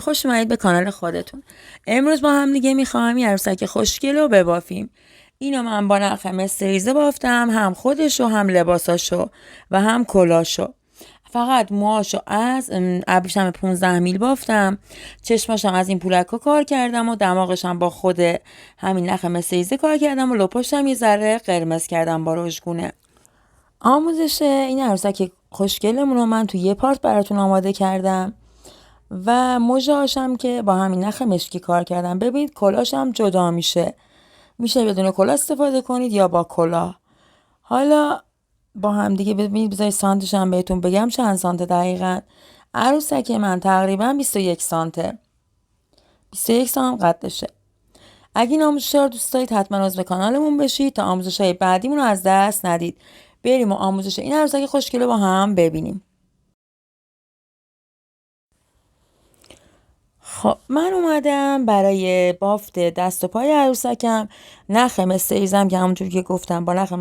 خوش اومدید به کانال خودتون. امروز با هم دیگه میخوام یه عروسک خوشگل رو ببافیم. اینو من با نخ مستریزه بافتم، هم خودشو هم لباساشو و هم کلاشو. فقط موهاشو از ابریشم 15 میل بافتم، چشماشم از این پولکا کار کردم و دماغشم با خود همین نخ مستریزه کار کردم و لپاشم یه ذره قرمز کردم با رژگونه. آموزش این عروسک خوشگلمون رو من تو یه پارت براتون آماده کردم و مژه‌هاشم که با همین نخ مشکی کار کردم. ببینید کلاهشم جدا میشه بدون کلاه استفاده کنید یا با کلاه. حالا با هم دیگه ببینید، بذارید سانتش هم بهتون بگم چند سانت دقیقاً. عروسک من تقریبا 21 سانته، 21 سانت قدشه. اگه این آموزش رو دوست دارید حتما عضو کانالمون بشید تا آموزش‌های بعدیمون رو از دست ندید. بریم و آموزش این عروسک خوشگل با هم ببینیم. خب من اومدم برای بافت دست و پای عروسکم نخ مستریزم که همونجور که گفتم با نخ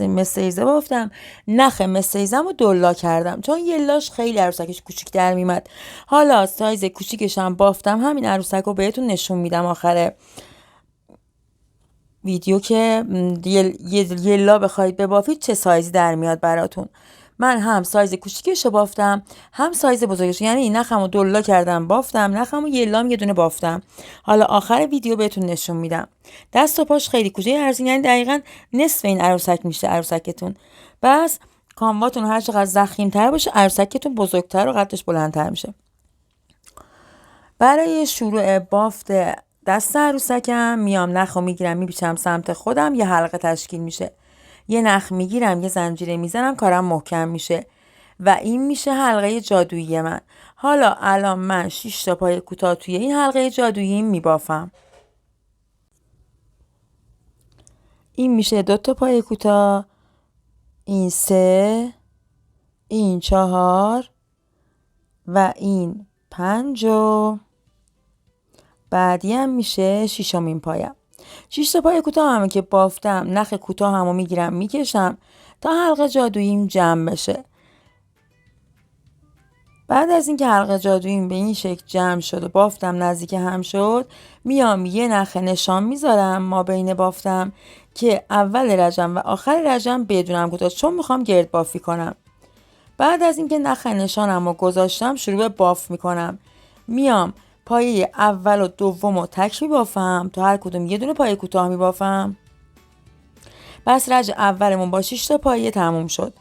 مستریزه بافتم. نخ مستریزم رو دلا کردم چون یه لاش خیلی عروسکش کوچیک در میمد. حالا سایز کوچیکش هم بافتم. همین عروسک رو بهتون نشون میدم آخر ویدیو که یه لا بخواید ببافید چه سایزی در میاد براتون. من هم سایز کوچیکش رو بافتم هم سایز بزرگش، یعنی نخمو دلا کردم بافتم، نخمو یه لام یه دونه بافتم. حالا آخر ویدیو بهتون نشون میدم. دست و پاش خیلی کوچیک هست، یعنی دقیقاً نصف این عروسک میشه عروسکتون. بس کامواتون هر چقدر ضخیم‌تر باشه عروسکتون بزرگتر و قدش بلندتر میشه. برای شروع بافت دست عروسکم میام نخو میگیرم میپیچم سمت خودم، یه حلقه تشکیل میشه. یه نخ میگیرم یه زنجیره میزنم، کارم محکم میشه و این میشه حلقه جادویی من. حالا الان من 6 تا پای کوتاه توی این حلقه جادویی میبافم. این میشه 2 تا پای کوتاه، این 3، این 4 و این 5 و بعدی هم میشه 6مین پایم. 6 تا پای کوتاه همه که بافتم نخ کوتاه همو میگیرم میکشم تا حلقه جادوییم جمع بشه. بعد از اینکه حلقه جادوییم به این شکل جمع شد و بافتم نزدیک هم شد، میام یه نخ نشان میذارم ما بین بافتم که اول رجم و آخر رجم بدونم کجاست، چون میخوام گرد بافی کنم. بعد از اینکه نخ نشانم رو گذاشتم شروع به باف میکنم. میام پایه اول و دوم رو تک میبافم، تا هر کدوم یه دونه پایه کوتاه میبافم. پس رج اولمون با 6 تا پایه تموم شد.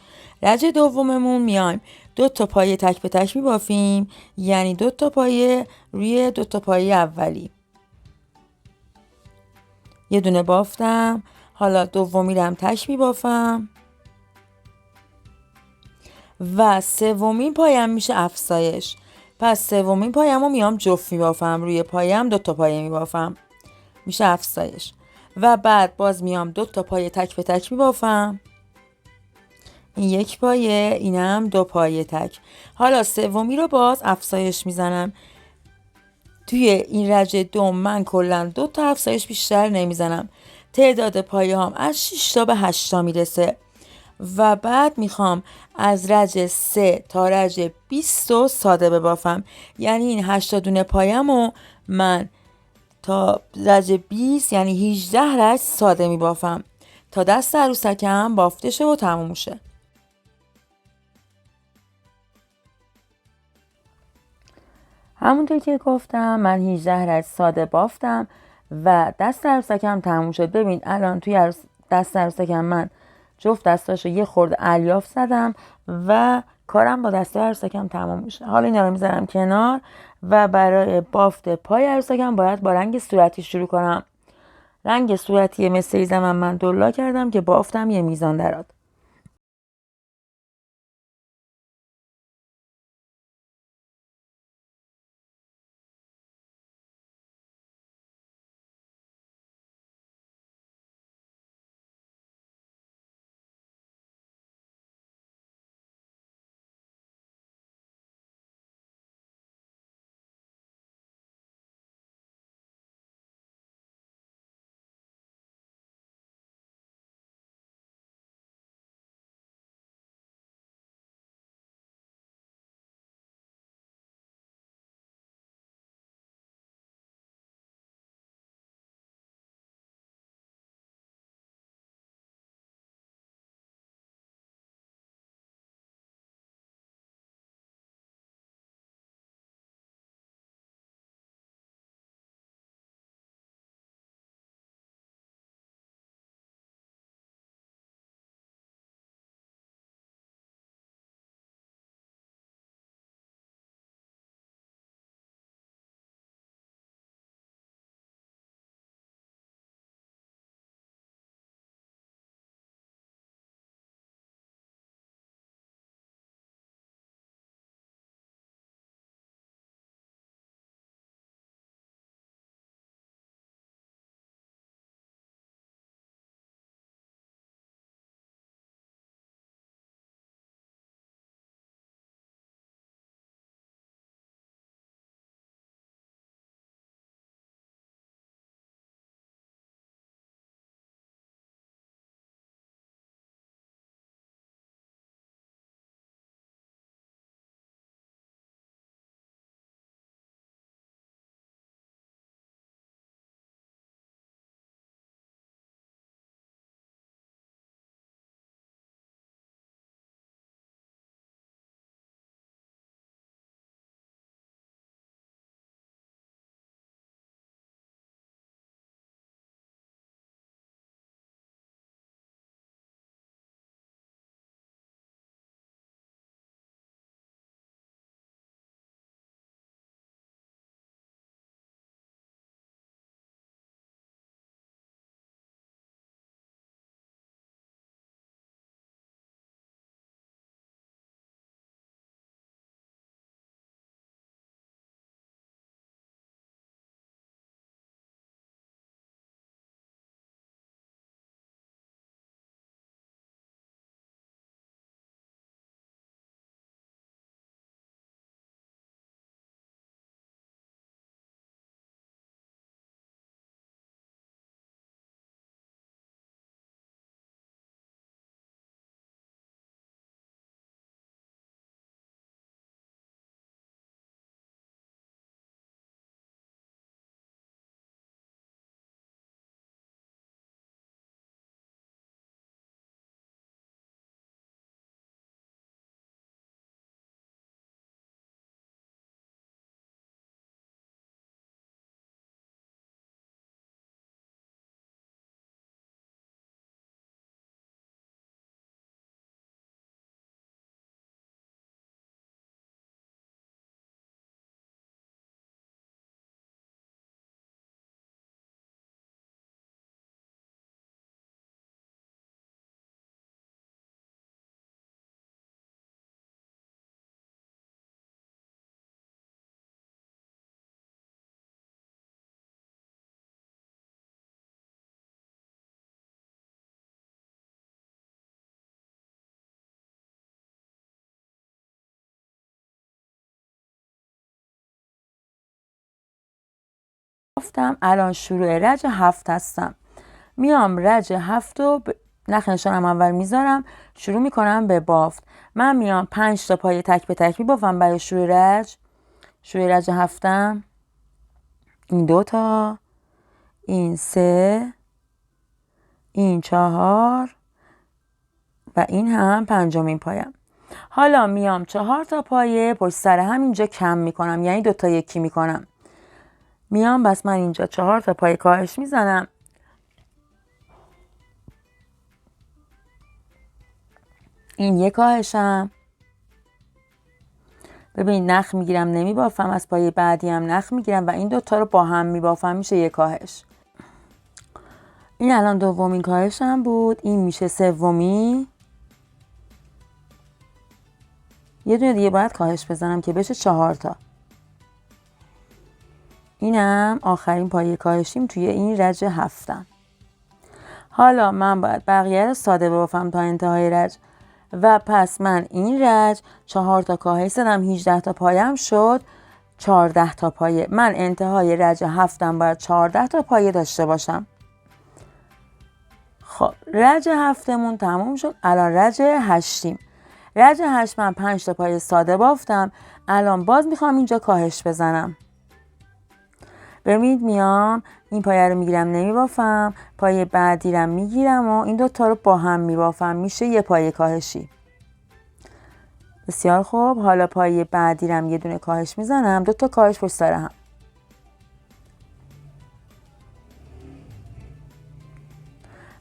رج دوممون میایم 2 تا پایه تک به تک میبافیم، یعنی 2 تا پایه روی 2 تا پایه اولی. یه دونه بافتم. حالا دومی رو هم تک میبافم و سومین پایم میشه افزایش. پس سومین پایم رو میام جفت میبافم، روی پایم 2 تا پایه میبافم، میشه افزایش. و بعد باز میام 2 تا پایه تک به تک میبافم، این یک پایه، اینم 2 پایه تک. حالا سومی رو باز افزایش میزنم. توی این رج دوم من کلا 2 تا افزایش بیشتر نمیزنم. تعداد پایه هم از 6 تا به 8 تا میرسه و بعد میخوام از رج 3 تا رج 20 ساده ببافم، یعنی این 8 تا دونه پایه‌مو من تا رج 20 یعنی 18 رج ساده میبافم تا دست عروسکم بافته شه و تموم شه. همونطور که گفتم من 18 رج ساده بافتم و دست عروسکم تموم شد. ببین الان توی دست عروسکم من جفت دستاشو یه خورده الیاف زدم و کارم با دست عروسکم تمام میشه. حالا اینا رو میذارم کنار و برای بافت پای عروسکم باید با رنگ صورتی شروع کنم. رنگ صورتی مستریزم من دلا کردم که بافتم یه میزان درات. بافتم. الان شروع رج 7 هستم. میام رج 7 رو نخ نشانم اول میذارم، شروع میکنم به بافت. من میام 5 تا پای تک به تک میبافم برای شروع رج 7م. این 2 تا، این 3، این 4 و این هم 5مین پایم. حالا میام 4 تا پایه پشت سر هم اینجا کم میکنم، یعنی 2 تا یکی میکنم. میام بس من اینجا 4 تا پای کاهش میزنم. این یک کاهشم. ببین نخ میگیرم نمیبافم، از پای بعدی هم نخ میگیرم و این 2 تا رو با هم میبافم، میشه یک کاهش. این الان دومین کاهشم بود، این میشه سومی. یه دونه دیگه باید کاهش بزنم که بشه 4 تا. اینم آخرین پایه کاهشیم توی این رج 7م. حالا من باید بقیه رو ساده ببافم تا انتهای رج و پس من این رج 4 تا کاهش زدم، 18 تا پایم شد 14 تا پایه. من انتهای رج 7م باید 14 تا پایه داشته باشم. خب رج 7مون تموم شد. الان رج 8یم. رج 8 من 5 تا پایه ساده بافتم. الان باز میخوام اینجا کاهش بزنم. ببینید میام این پایه رو میگیرم نمیبافم، پایه بعدی رو میگیرم و این 2 تا رو با هم میبافم، میشه یه پایه کاهشی. بسیار خوب. حالا پایه بعدی رو یه دونه کاهش میزنم، 2 تا کاهش پشت سر هم.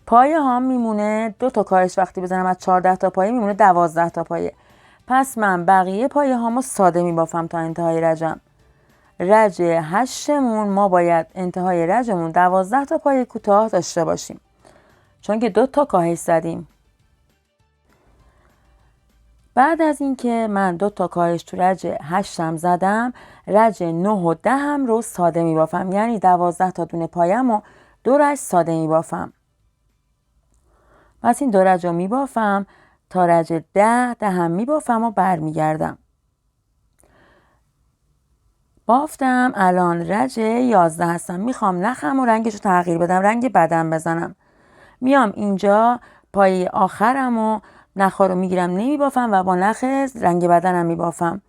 پایه ها میمونه 2 تا کاهش وقتی بزنم از 14 تا پایه میمونه 12 تا پایه. پس من بقیه پایه هامو ساده میبافم تا انتهای رجم. رج 8مون ما باید انتهای رجمون 12 تا پایه کوتاه داشته باشیم، چون که 2 تا کاهش زدیم. بعد از اینکه من 2 تا کاهش تو رج 8م زدم، رج 9 و 10 هم رو ساده میبافم، یعنی 12 تا دونه پایم و 2 رج ساده میبافم. پس این 2 رج رو میبافم تا رج 10 هم میبافم و برمیگردم. بافتم. الان رج 11 هستم. میخوام نخم و رنگش رو تغییر بدم، رنگ بدن بزنم. میام اینجا پایه آخرم و نخا رو میگیرم نمیبافم و با نخ رنگ بدنم میبافم.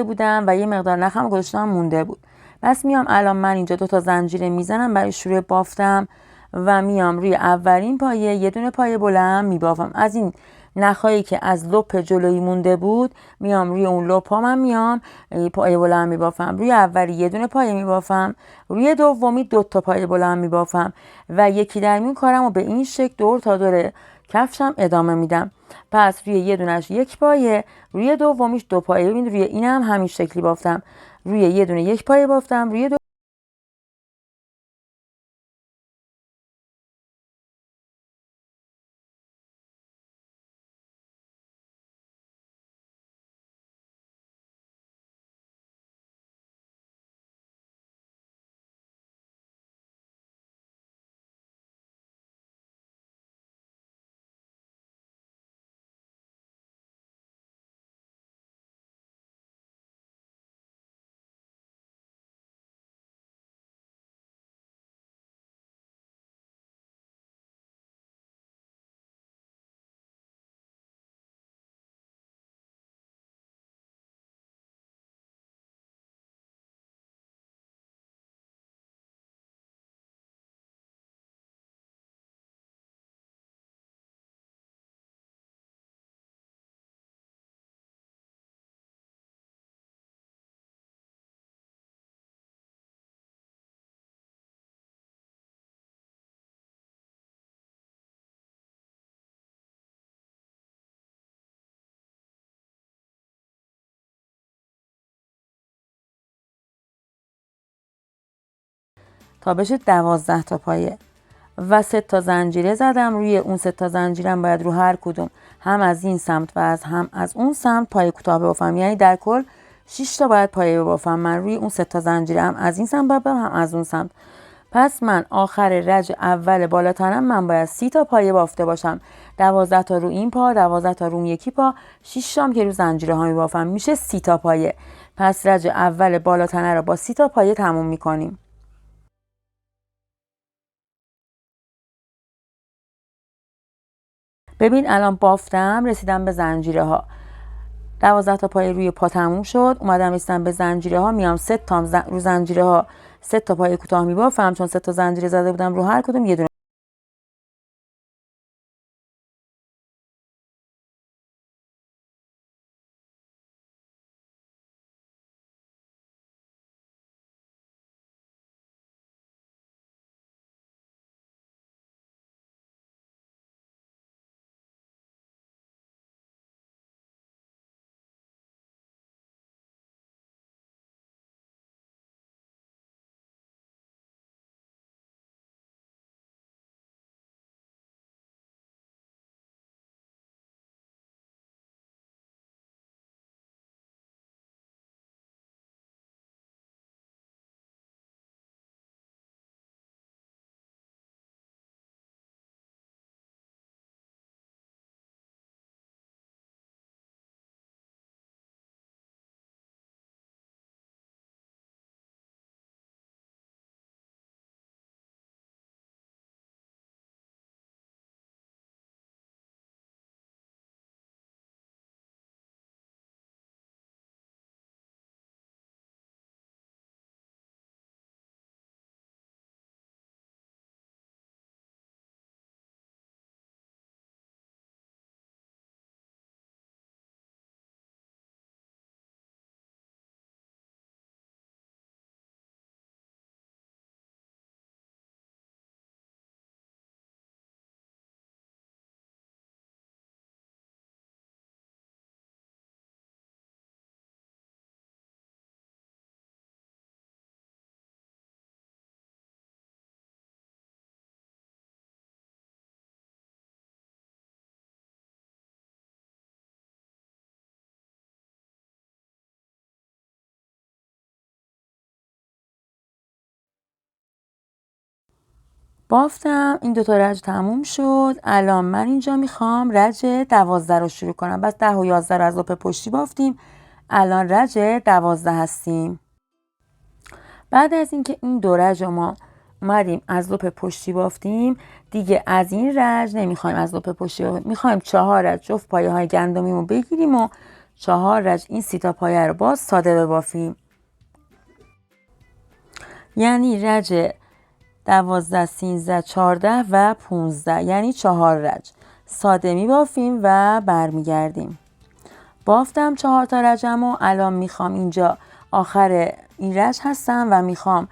بودم و یه مقدار نخم گذاشتم مونده بود. پس میام الان من اینجا 2 تا زنجیره میزنم برای شروع بافتم و میام روی اولین پایه یه دونه پایه بلند میبافم. از این نخایی که از لپ جلویی مونده بود میام روی اون لپ ها من میام پایه بلند میبافم. روی اولی یه دونه پایه میبافم، روی دومی 2 تا پایه بلند میبافم و یکی در میون کارم و به این شکل دور تا دور کفشم ادامه میدم. پس روی یه دونش 1 پایه، روی دومیش 2 پایه. ببین روی اینم همین شکلی بافتم، روی یه دونه 1 پایه بافتم، روی تا بشه 12 تا پایه و 3 تا زنجیره زدم. روی اون 3 تا زنجیرم باید رو هر کدوم هم از این سمت و هم از اون سمت پایه کوتاه ببافم، یعنی در کل 6 تا باید پایه ببافم من روی اون 3 تا زنجیره، هم از این سمت ببافم هم از اون سمت. پس من آخر رج اول بالاتنم من باید 30 تا پایه بافته باشم، 12 تا رو این پا، 12 تا رو اون یکی پا، 6 تام که رو زنجیره ها میبافم، میشه 30 تا پایه. پس رج اول بالاتنه رو با 30 تا پایه تموم میکنیم. ببین الان بافتم، رسیدم به زنجیره ها. 12 تا پایه روی پا تموم شد. اومدم رسیدم به زنجیره ها، میام 3 تا رو زنجیره ها 3 تا پایه کوتاه میبافم، چون 3 تا زنجیره زده بودم رو هر کدوم یه دونه. بافتم، این 2 تا رج تموم شد. الان من اینجا میخوام رج 12 رو شروع کنم. بس 10 و 11 رو از لپ پشتی بافتیم، الان رج 12 هستیم. بعد از اینکه این 2 رج ما اومدیم از لپ پشتی بافتیم، دیگه از این رج نمیخوایم از لپ پشتی بافتیم، میخوایم 4 رج جفت پایه های گندمیمو بگیریم و 4 رج این 30 تا پایه رو باز ساده ببافیم. یعنی رج 12 13 14 و 15، یعنی 4 رج ساده میبافیم و برمیگردیم. بافتم 4 تا رجم و الان میخوام اینجا آخر این رج هستم و میخوام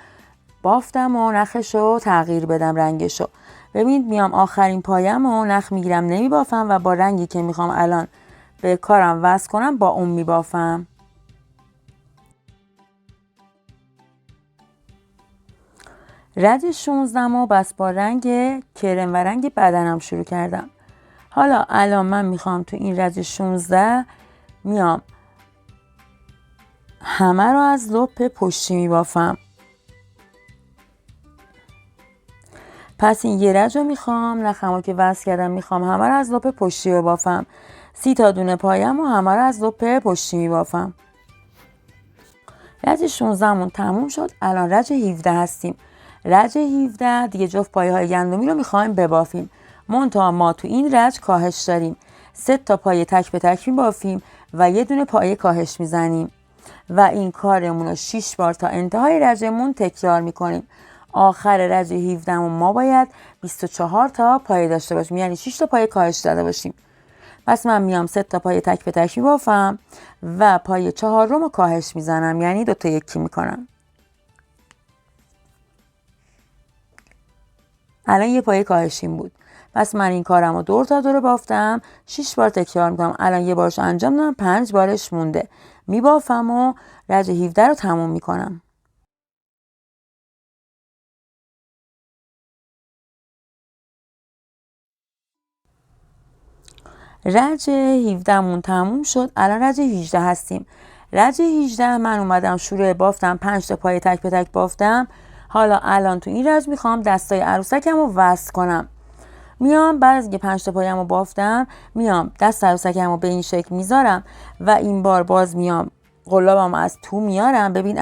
بافتم و نخشو تغییر بدم، رنگشو. ببینید میام آخرین پایم و نخ میگیرم نمیبافم و با رنگی که میخوام الان به کارم وصل کنم با اون میبافم. رج 16 و بس با رنگ کرم و رنگ بدنم شروع کردم. حالا الان من میخوام تو این رج 16 میام همه رو از لپ پشتی میبافم. پس این یه رج رو میخوام، نخمو که وصل کردم میخوام همه رو از لپ پشتی ببافم. 30 تا دونه پایم و همه رو از لپ پشتی میبافم. رج 16 مون تموم شد. الان رج 17 هستیم. رج 17 دیگه جفت پایه های گندمی رو میخوایم ببافیم. منتها ما تو این رج کاهش داریم. 3 تا پایه تک به تک میبافیم و یه دونه پایه کاهش میزنیم و این کارمون رو 6 بار تا انتهای رجمون تکرار میکنیم. آخر رج 17 ما باید 24 تا پایه داشته باشیم، یعنی 6 تا پایه کاهش داده باشیم. پس من میام 3 تا پایه تک به تک میبافم و پایه 4 رو کاهش میزنم، یعنی 2 تا یکی میکنم. الان یه پایه کاهشیم بود. پس من این کارم رو دور تا دور بافتم، 6 بار تکرار میکنم. الان یه بارش انجام دادم، 5 بارش مونده. میبافم و رج 17 رو تموم میکنم. رج 17 مون تموم شد. الان رج 18 هستیم. رج 18 من اومدم شروع بافتم، 5 تا پای تک به تک بافتم. حالا الان تو این رج میخوام دستای عروسکم رو وصل کنم. میام بعد از اینکه 5 تا پایم رو بافتم، میام دست عروسکم رو به این شکل میذارم و این بار باز میام قلابم از تو میارم. ببین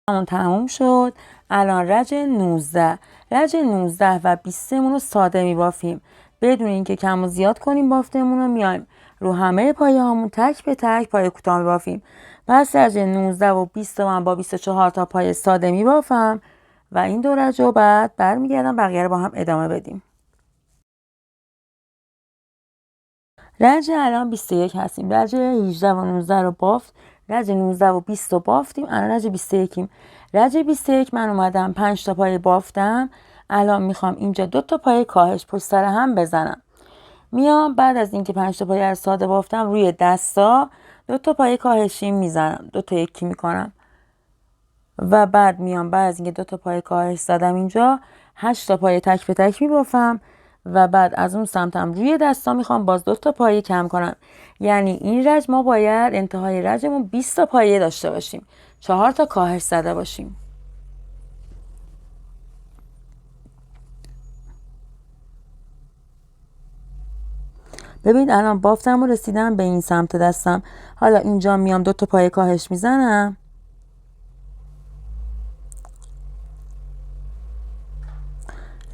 همون تموم شد. الان رج 19. رج 19 و 20 مون رو ساده میبافیم بدون اینکه کم و زیاد کنیم. بافتمون رو میایم رو همه پایه هامون تک به تک پایه کوتاه میبافیم. پس رج 19 و 20 من با 24 تا پایه ساده میبافم و این دو رج رو بعد برمیگردم بقیه رو با هم ادامه بدیم. رج الان 21 هستیم. رج 18 و 19 رو بافت. رج 19 و 20 رو بافتیم. الان رج 21 رج 21 من اومدم 5 تا پایه بافتم. الان میخوام اینجا 2 تا پایه کاهش پشت سر هم بزنم. میام بعد از اینکه 5 تا پایه رو ساده بافتم روی دستا 2 تا پایه کاهشی میزنم. 2 تا یکی میکنم و بعد میام بعد از اینکه 2 تا پایه کاهش زدم اینجا 8 تا پایه تک به تک میبافم و بعد از اون سمتم روی دستا میخوام باز 2 تا پایه کم کنم. یعنی این رج ما باید انتهای رجمون 20 تا پایه داشته باشیم، 4 تا کاهش زده باشیم. ببینید الان بافتم و رسیدم به این سمت دستم. حالا اینجا میام 2 تا پایه کاهش میزنم.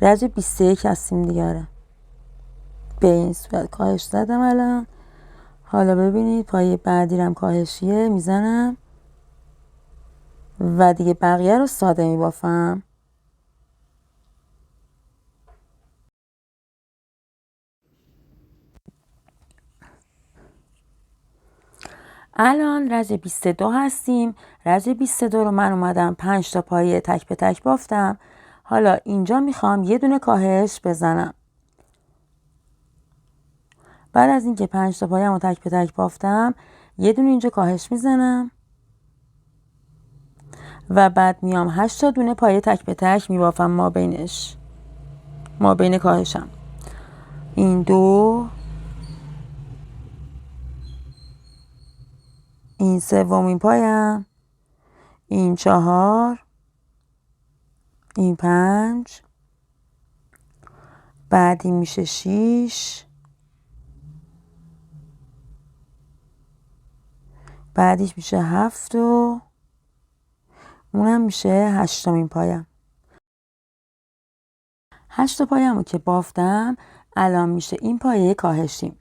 رج 21 هستیم دیگه. به این صورت کاهش زدم الان. حالا ببینید پایه بعدی رم کاهشیه میزنم و دیگه بقیه رو ساده میبافم. الان رج 22 هستیم. رج 22 رو من اومدم 5 تا پایه تک به تک بافتم. حالا اینجا میخوام یه دونه کاهش بزنم. بعد از اینکه 5 تا پایه‌مو تک به تک بافتم، یه دونه اینجا کاهش میزنم و بعد میام 8 تا دونه پایه تک به تک میبافم ما بین کاهشم. این 2، این 3مین پایم، این 4، این 5، بعدی میشه 6، بعدیش میشه 7 و اونم میشه 8مین پایم. 8 تا پایه‌مو که بافتم الان میشه این پایه کاهشیم.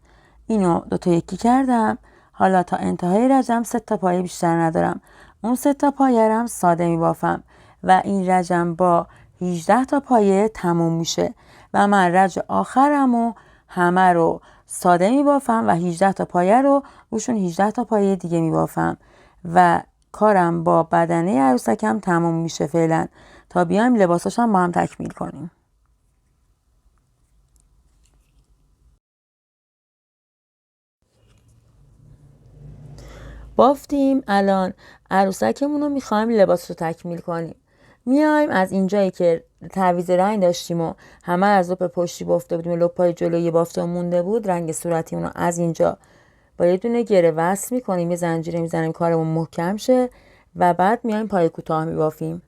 اینو 2 تا یکی کردم. حالا تا انتهای رجم 3 تا پایه بیشتر ندارم. اون 3 تا پایه رم ساده میبافم و این رجم با 18 تا پایه تموم میشه و من رج آخرمو همه رو ساده میبافم و 18 تا پایه رو روشون 18 تا پایه دیگه میبافم و کارم با بدنه عروسکم تموم میشه فعلا تا بیایم لباساشم با هم تکمیل کنیم. بافتیم. الان عروسکمون رو میخوایم لباس رو تکمیل کنیم. میایم از اینجایی که تعویض رنگ داشتیم و همه از لپ پشتی بافته بودیم، لپای جلویی بافته مونده بود، رنگ صورتیمون رو از اینجا با یه دونه گره وصل میکنیم، یه زنجیره میزنیم کارمون محکم شه و بعد میایم پای کوتاه میبافیم.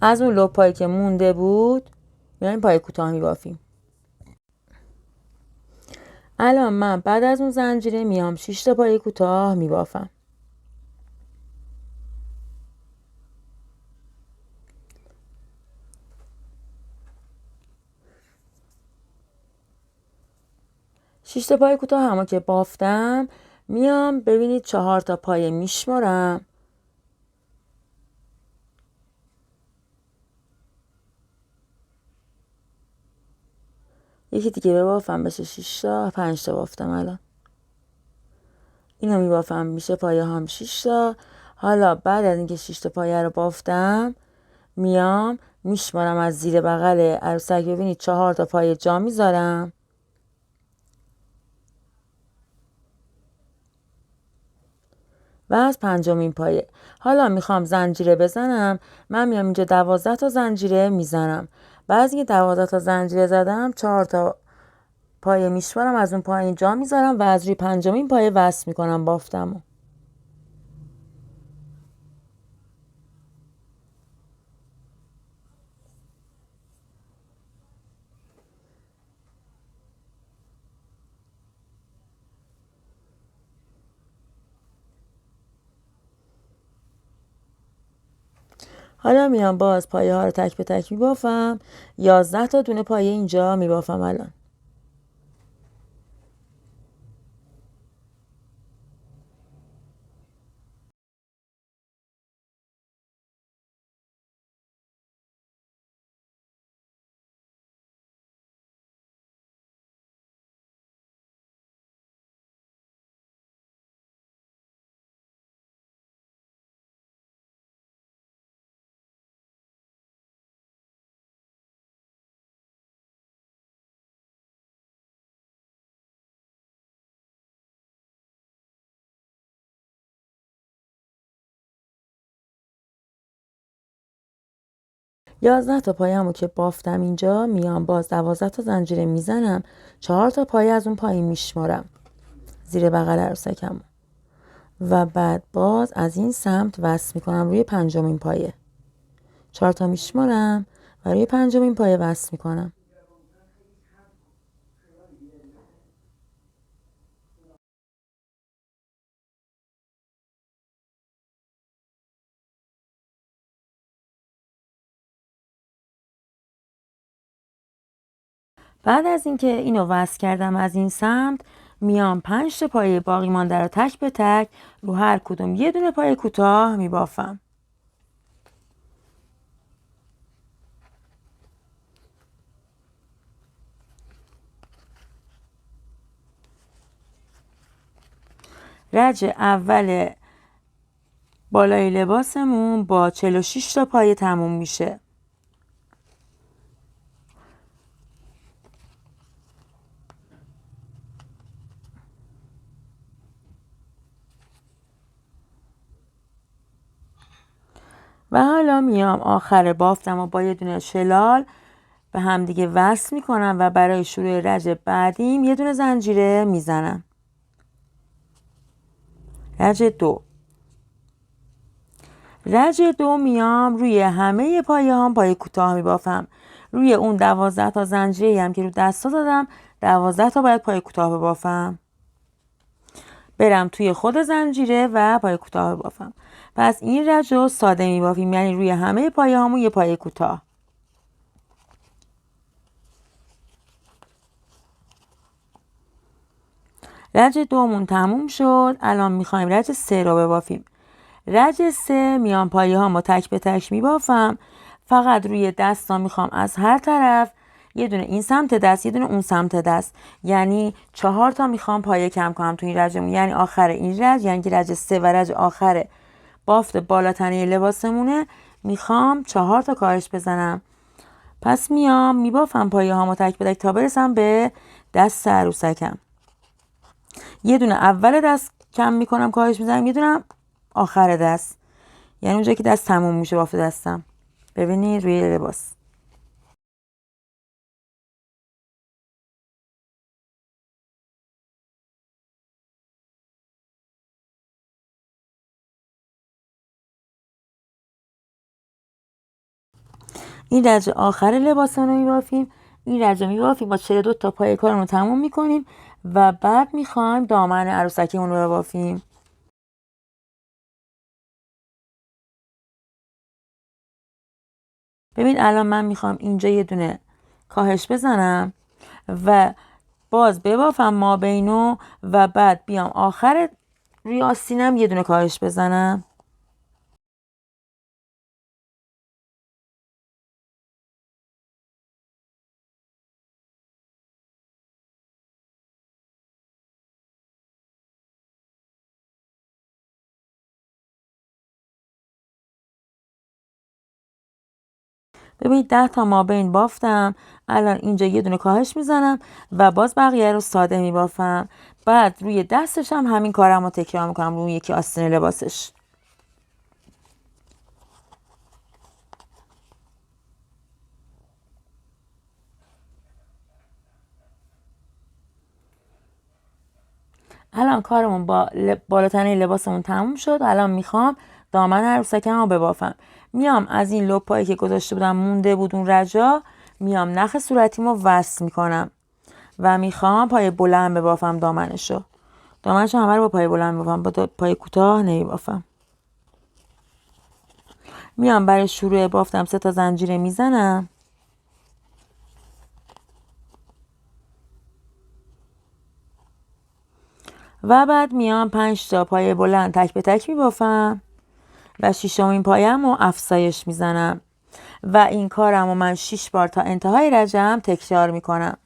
از اون لپایی که مونده بود میایم پای کوتاه میبافیم. الان من بعد از اون زنجیره میام 6 تا پای کوتاه میبافم. شش تا پای کوتاه همه که بافتم میام ببینید 4 تا پای میشمارم. یکی دیگه ببافم بشه 6 تا، 5 تا بافتم الان. اینو میبافم میشه پایه هم 6 تا. حالا بعد از اینکه 6 تا پایه رو بافتم میام میشمارم از زیر بغل عروسک. ببینید 4 تا پایه جا میذارم و از 5مین پایه حالا میخوام زنجیره بزنم. من میام اینجا 12 تا زنجیره میزنم. بعد از اینکه 12 تا زنجیره زدم 4 تا پایه میشمارم، از اون پایین جا میذارم و از روی 5مین پایه وصل میکنم بافتمو. حالا میام باز پایه ها رو تک به تک میبافم. 11 تا دونه پایه اینجا میبافم الان. 11 تا پایه‌مو که بافتم اینجا، میام باز 12 تا زنجیره میزنم، 4 تا پایه از اون پایین میشمارم زیر بغل عروسکمو و بعد باز از این سمت وصل میکنم روی پنجمین پایه. 4 تا میشمارم و روی پنجمین پایه وصل میکنم. بعد از اینکه اینو وصل کردم از این سمت، میام 5 تا پایه باقی مانده رو تک به تک رو هر کدوم یه دونه پایه کوتاه میبافم. رج اول بالای لباسمون با 46 تا پایه تموم میشه. و حالا میام آخر بافتم و با یه دونه شلال به هم دیگه وصل میکنم و برای شروع رج بعدیم یه دونه زنجیره میزنم. رج دو. رج دو میام روی همه پایه هم پایه کوتاه میبافم. روی اون 12 تا زنجیره هم که رو دستا دادم 12 تا باید پایه کوتاه ببافم. برم توی خود زنجیره و پایه کوتاه ببافم. پس این رج رو ساده میبافیم، یعنی روی همه پایه همون یه پایه کوتاه. رج دومون تموم شد. الان میخوایم رج 3 رو ببافیم. رج 3 میان پایه ها ما تک به تک میبافم. فقط روی دستا میخوام از هر طرف یه دونه این سمت دست یه دونه اون سمت دست، یعنی 4 تا میخوام پایه کم کنم تو این رجمون، یعنی آخر این رج، یعنی که رج 3 و رج آخر بافت بالاتنه لباسمونه، میخوام 4 تا کاهش بزنم. پس میام میبافم پایه ها ما تک به تک تا برسم به دست عروسکم. یه دونه اول دست کم میکنم کاهش میزنم، یه دونه آخر دست، یعنی اونجا که دست تموم میشه بافت دستم. ببینید روی لباس. این رج آخر لباسمون رو میبافیم. این رج رو میبافیم با 42 تا پای کارمون رو تموم میکنیم و بعد میخوایم دامن عروسکیمون رو ببافیم. ببین الان من میخوام اینجا یه دونه کاهش بزنم و باز ببافم ما بینو و بعد بیام آخر روی آستینم یه دونه کاهش بزنم. ببینید 10 تا مابین بافتم. الان اینجا یه دونه کاهش میزنم و باز بقیه رو ساده میبافم. بعد روی دستش هم همین کارم رو تکرار میکنم روی یکی آستین لباسش. الان کارمون با بالاتنه لباسمون تموم شد. الان میخوام دامن عروسکم رو ببافم. میام از این لپایی که گذاشته بودم مونده بود اون رجا، میام نخ صورتیمو وصل میکنم و میخوام پای بلند ببافم دامنشو. دامنشو همه رو با پای بلند ببافم، با پای کوتاه نمیبافم. میام برای شروع بافتم 3 تا زنجیره میزنم و بعد میام 5 تا پای بلند تک به تک میبافم و 6مین پایم رو افزایش میزنم و این کارم رو من 6 بار تا انتهای رجم تکرار میکنم.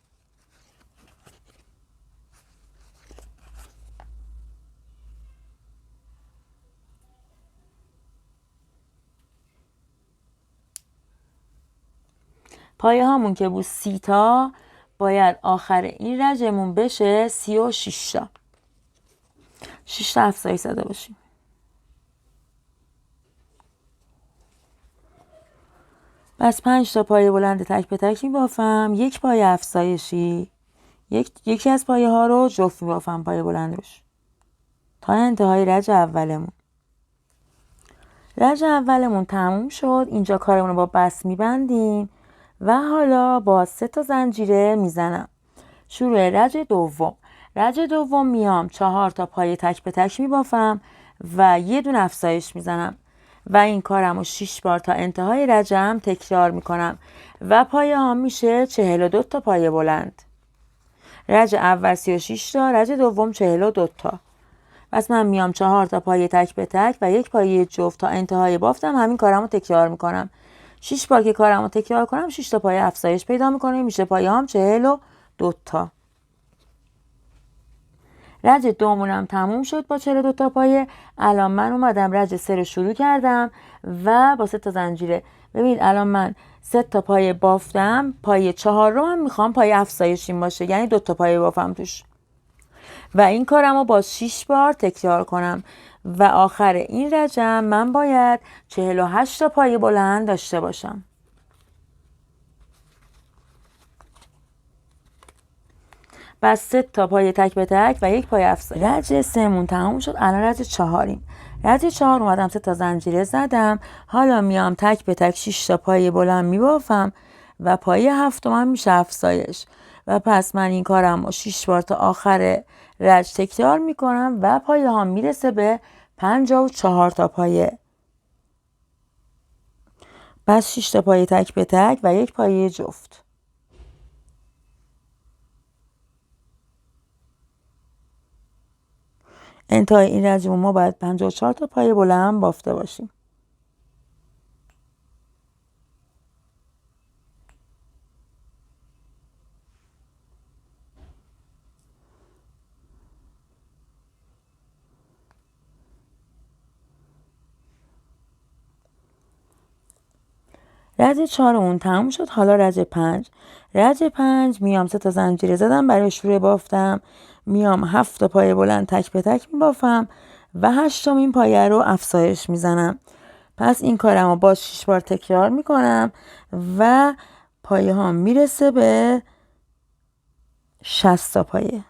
پایه هامون که بود 30 تا، باید آخر این رجمون بشه 36 تا. 6 تا افزایش زده باشیم. پس 5 تا پایه بلند تک به تک میبافم، یک پایه افزایشی، یکی از پایه ها رو جفت میبافم پایه بلند روش تا انتهای رج اولمون. رج اولمون تموم شد. اینجا کارمون رو با بست میبندیم و حالا با 3 تا زنجیره میزنم. شروع رج دوم. رج دوم میام 4 تا پایه تک به تک میبافم و یه دونه افزایش میزنم و این کارم رو 6 بار تا انتهای رجم تکرار میکنم و پایه ها میشه 42 تا پایه بلند. رج اول 36 تا، رج دوم 42 تا. پس من میام 4 تا پایه تک به تک و یک پایه جفت تا انتهای بافتم همین کارم رو تکرار میکنم. 6 بار که کارم رو تکرار کنم 6 تا پایه افزایش پیدا میکنه، میشه پایه هم 42 تا. رج دومونم تموم شد با 42 تا پایه. الان من اومدم رج 3 رو شروع کردم و با 3 تا زنجیره. ببینید الان من 3 تا پایه بافتم، پایه 4 رو هم میخوام پایه افزایشیم باشه، یعنی 2 تا پایه بافم توش و این کارم رو با 6 بار تکرار کنم و آخر این رجم من باید 48 تا پایه بلند داشته باشم. بس 3 تا پایه تک به تک و یک پایه افزایش. رج 3 مون تموم شد. الان رج 4یم. رج 4 اومدم 3 تا زنجیره زدم. حالا میام تک به تک 6 تا پایه بلند میبافم و پایه هفتم میشه افزایش و پس من این کارم رو 6 بار تا آخر رج تکرار میکنم و پایه ها میرسه به 54 تا پایه. پس 6 تا پایه تک به تک و یک پایه جفت. انتهای این رجمون ما باید 54 تا پایه بلند بافته باشیم. رج 4 اون تموم شد. حالا رج 5. رج 5 میام 3 تا زنجیره زدم برای شروع بافتم، میام 7 تا پایه بلند تک به تک میبافم و 8مین پایه رو افزایش میزنم. پس این کارم رو باز 6 بار تکرار میکنم و پایه ها میرسه به 60 تا پایه.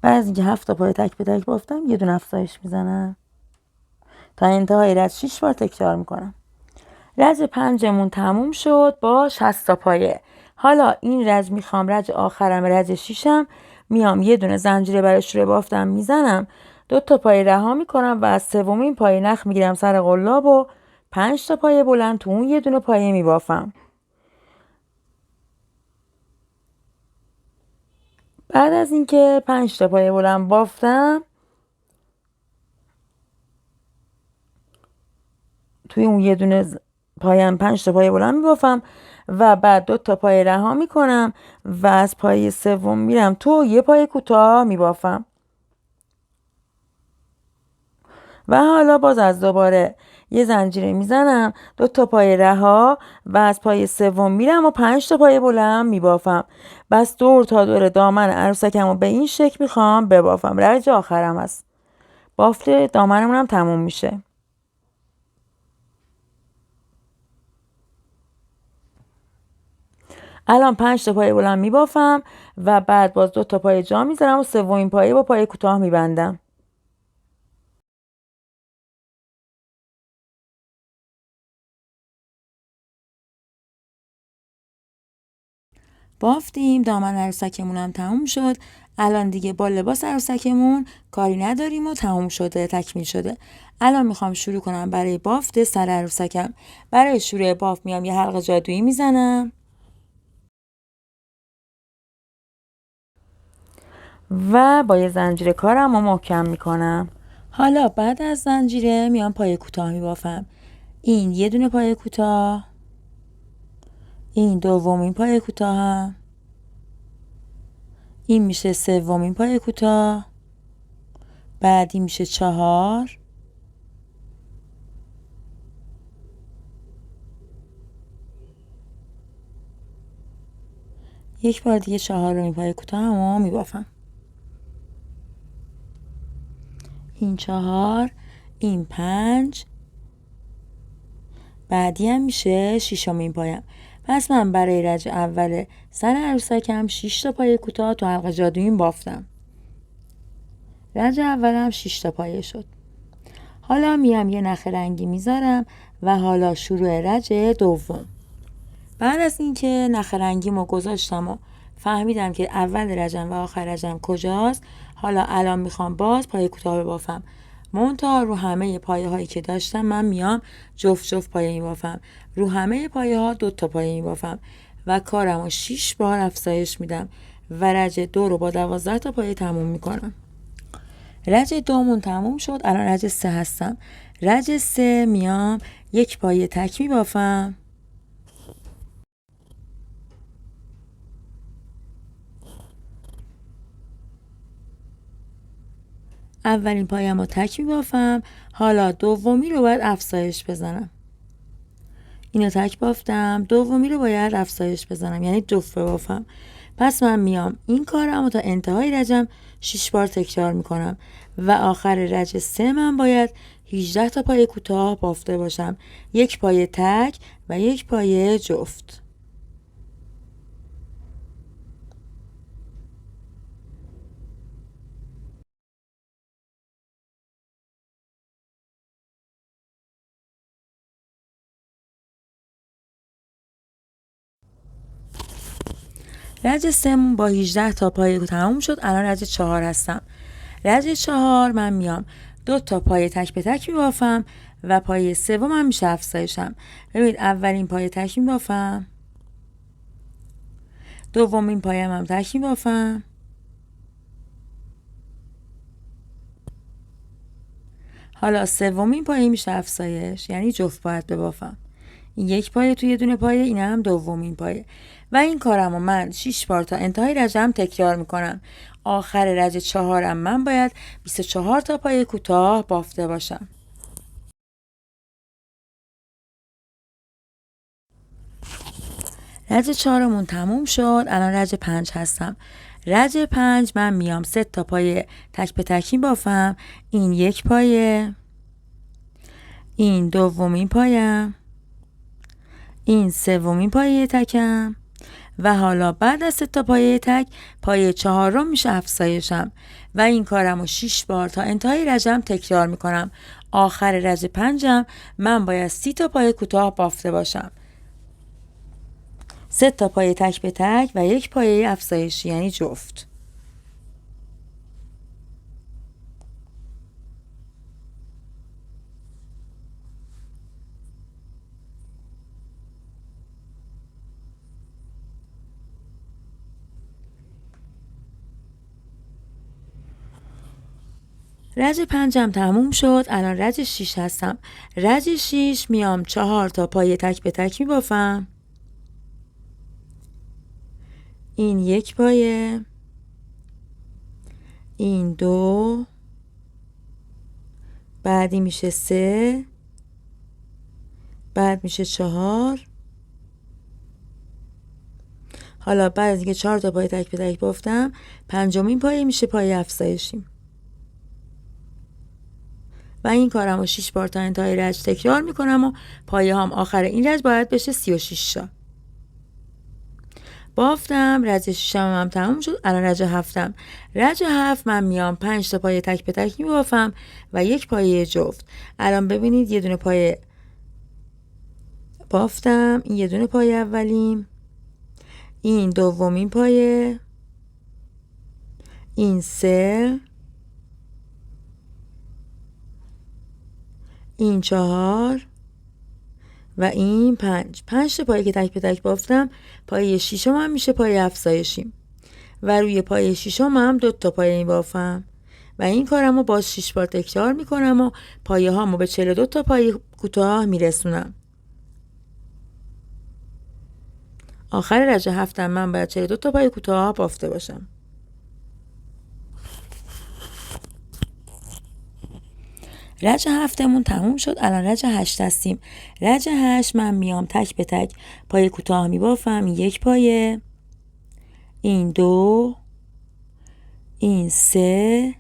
بعد از اینکه 7 تا پایه تک به تک بافتم یه دونه افزایش میزنم تا انتهای رج 6 بار تکرار میکنم. رج 5مون تموم شد با 60 تا پایه. حالا این رج میخوام رج آخرم رج 6م میام یه دونه زنجیره برای شروع بافتم میزنم، 2 تا پایه رها میکنم و از سومین پایه نخ میگیرم سر قلاب و 5 تا پایه بلند تو اون یه دونه پایه میبافم. بعد از اینکه 5 تا پایه بلند بافتم توی اون یه دونه پایم 5 تا پایه بلند میبافم و بعد 2 تا پایه رها میکنم و از پایه سوم میرم تو یه پایه کوتاه میبافم و حالا باز از دوباره یه زنجیره میزنم، 2 تا پایه رها و از پایه سوم میرم و 5 تا پایه بلند میبافم. بس دور تا دور دامن عروسکم رو به این شکل میخوام ببافم. رج آخرم هست. بافت دامنمون هم تموم میشه. الان 5 تا پایه بلند میبافم و بعد باز 2 تا پایه جا میذارم و سومین پایه با پایه کوتاه میبندم. بافتیم. دامن عروسکمون هم تموم شد. الان دیگه با لباس عروسکمون کاری نداریم و تموم شده، تکمیل شده. الان میخوام شروع کنم برای بافت سر عروسکم. برای شروع بافت میام یه حلقه جادویی میزنم و با یه زنجیره کارم رو محکم میکنم. حالا بعد از زنجیره میام پایه کوتاه میبافم. این یه دونه پایه کوتاه، این دومین پایه کوتاهم، این میشه سومین پایه کوتاه، بعدی میشه 4، یک بار دیگه 4مین پای کوتاهمو میبافم. این 4، این 5، بعدی هم میشه 6مین پایم. پس من برای رج اول سر عروسکم 6 تا پای کوتاه تو حلقه جادوییم بافتم. رج اولم 6 تا پایه شد. حالا میام یه نخ رنگی میذارم و حالا شروع رج دوم. بعد از اینکه نخ رنگیمو گذاشتم و فهمیدم که اول رجم و آخر رجم کجاست، حالا الان میخوام باز پای کوتاه ببافم. منتها رو همه پایه هایی که داشتم من میام جفت جفت پایه میبافم. رو همه پایه ها 2 تا پایه میبافم و کارمو 6 بار افزایش میدم و رج 2 رو با 12 تا پایه تموم میکنم. رج 2مون تموم شد. الان رج 3 هستم. رج 3 میام یک پایه تک میبافم. اولین پایم رو تک میبافم. حالا دومی رو باید افزایش بزنم. اینو تک بافتم. دومی رو باید افزایش بزنم، یعنی جفت ببافم. پس من میام این کارم تا انتهای رجم 6 بار تکرار میکنم و آخر رج 3 من باید 18 تا پای کوتاه بافته باشم. یک پای تک و یک پای جفت. رج 3 با 18 تا پای تموم شد. الان رج 4 هستم. رج 4 من میام 2 تا پای تک به تک میبافم و پای سومم میشه افزایشم. ببینید اولین پای تک میبافم، دومین پایم هم تک میبافم، حالا سومین پای میشه افزایش، یعنی جفت باید ببافم. این یک پایه توی دونه پایه، این هم دومین پایه و این کارم رو من 6 بار تا انتهای رجم تکرار میکنم. آخر رج 4 من باید 24 تا پای کوتاه بافته باشم. رج 4مون تموم شد. الان رج 5 هستم. رج 5 من میام 3 تا پای تک به تکی بافم. این یک پایه، این دومین پایم، این سومین پایه تکم و حالا بعد از 3 تا پایه تک پایه 4 میشه افزایشم و این کارم رو 6 بار تا انتهای رجم تکرار میکنم. آخر رج 5 من باید 30 تا پایه کوتاه بافته باشم. 3 تا پایه تک به تک و یک پایه افزایشی، یعنی جفت. رج 5 تموم شد. الان رج 6 هستم. رج 6 میام 4 تا پایه تک به تک میبافم. این یک پایه، این 2، بعدی میشه 3، بعد میشه 4. حالا بعد از اینکه 4 تا پایه تک به تک بافتم، پنجمین پایه میشه پایه افزایشیم و این کارم رو 6 بار تا انتهای رج تکرار میکنم و پایه هم آخر این رج باید بشه 36 تا. بافتم. رج 6 هم تموم شد. الان رج 7م. رج 7 من میام 5 تا پایه تک به تک میبافم و یک پایه جفت. الان ببینید یه دونه پایه بافتم، این یه دونه پایه اولیم، این دومین پایه، این 3، این 4 و این 5. 5 تا پایه که تک به تک بافتم. پایه 6 هم میشه پایه افزایشیم و روی پایه 6 هم 2 تا پایه میبافم و این کارم رو باز 6 بار تکرار میکنم و پایه هامو به 42 تا پایه کوتاه میرسونم. آخر رج 7 من باید 42 تا پایه کوتاه بافته باشم. رج 7مون تموم شد. الان رج 8 هستیم. رج 8 من میام تک به تک پایه کوتاه میبافم. یک پایه، این 2، این 3،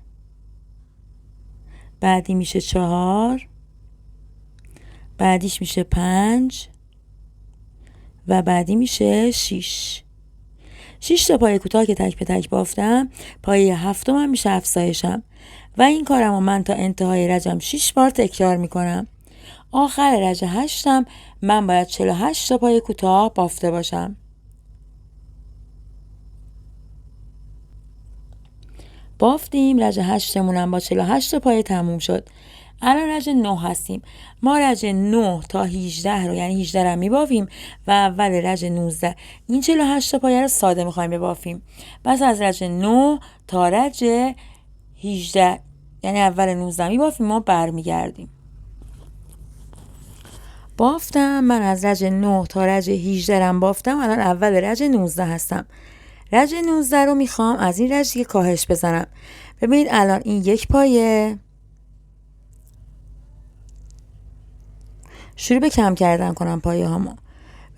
بعدی میشه 4، بعدیش میشه 5 و بعدی میشه 6. 6 تا پای کوتاه که تک به تک بافتم، پایه هفتم هم میشه افزایشم و این کارم رو من تا انتهای رجم 6 بار تکرار میکنم. آخر رج 8م من باید 48 تا پای کوتاه بافته باشم. بافتیم، رج 8مونم با 48 تا پای تموم شد. الان رج 9 هستیم. ما رج 9 تا 18 رو، یعنی 18 رو میبافیم و اول رج 19 این 48 تا پایه رو ساده میخوایم ببافیم. پس از رج 9 تا رج 18 یعنی اول 19 میبافیم، ما برمیگردیم. بافتم، من از رج 9 تا رج 18 رم بافتم. الان اول رج 19 هستم. رج 19 رو میخوام از این رج دیگه کاهش بزنم. ببینید الان این یک پایه، شروع به کم کردن کنم پایه هامو.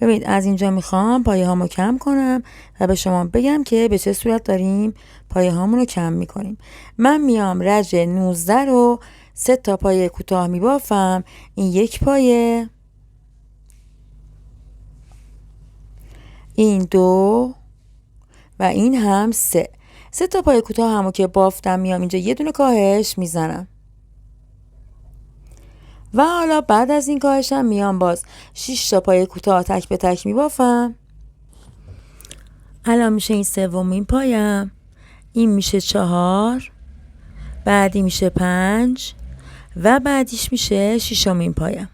ببینید از اینجا میخوام پایه هامو کم کنم و به شما بگم که به چه صورت داریم پایه هامون رو کم میکنیم. من میام رج 19 رو 3 تا پایه کوتاه میبافم. این یک پایه، این 2 و این هم 3. 3 تا پایه کوتاه همو که بافتم میام اینجا یه دونه کاهش میزنم و حالا بعد از این کاهشم میام باز 6 تا پایه کوتاه تک به تک میبافم. الان میشه این سومین پایم، این میشه 4، بعدی میشه 5 و بعدیش میشه 6مین پایم.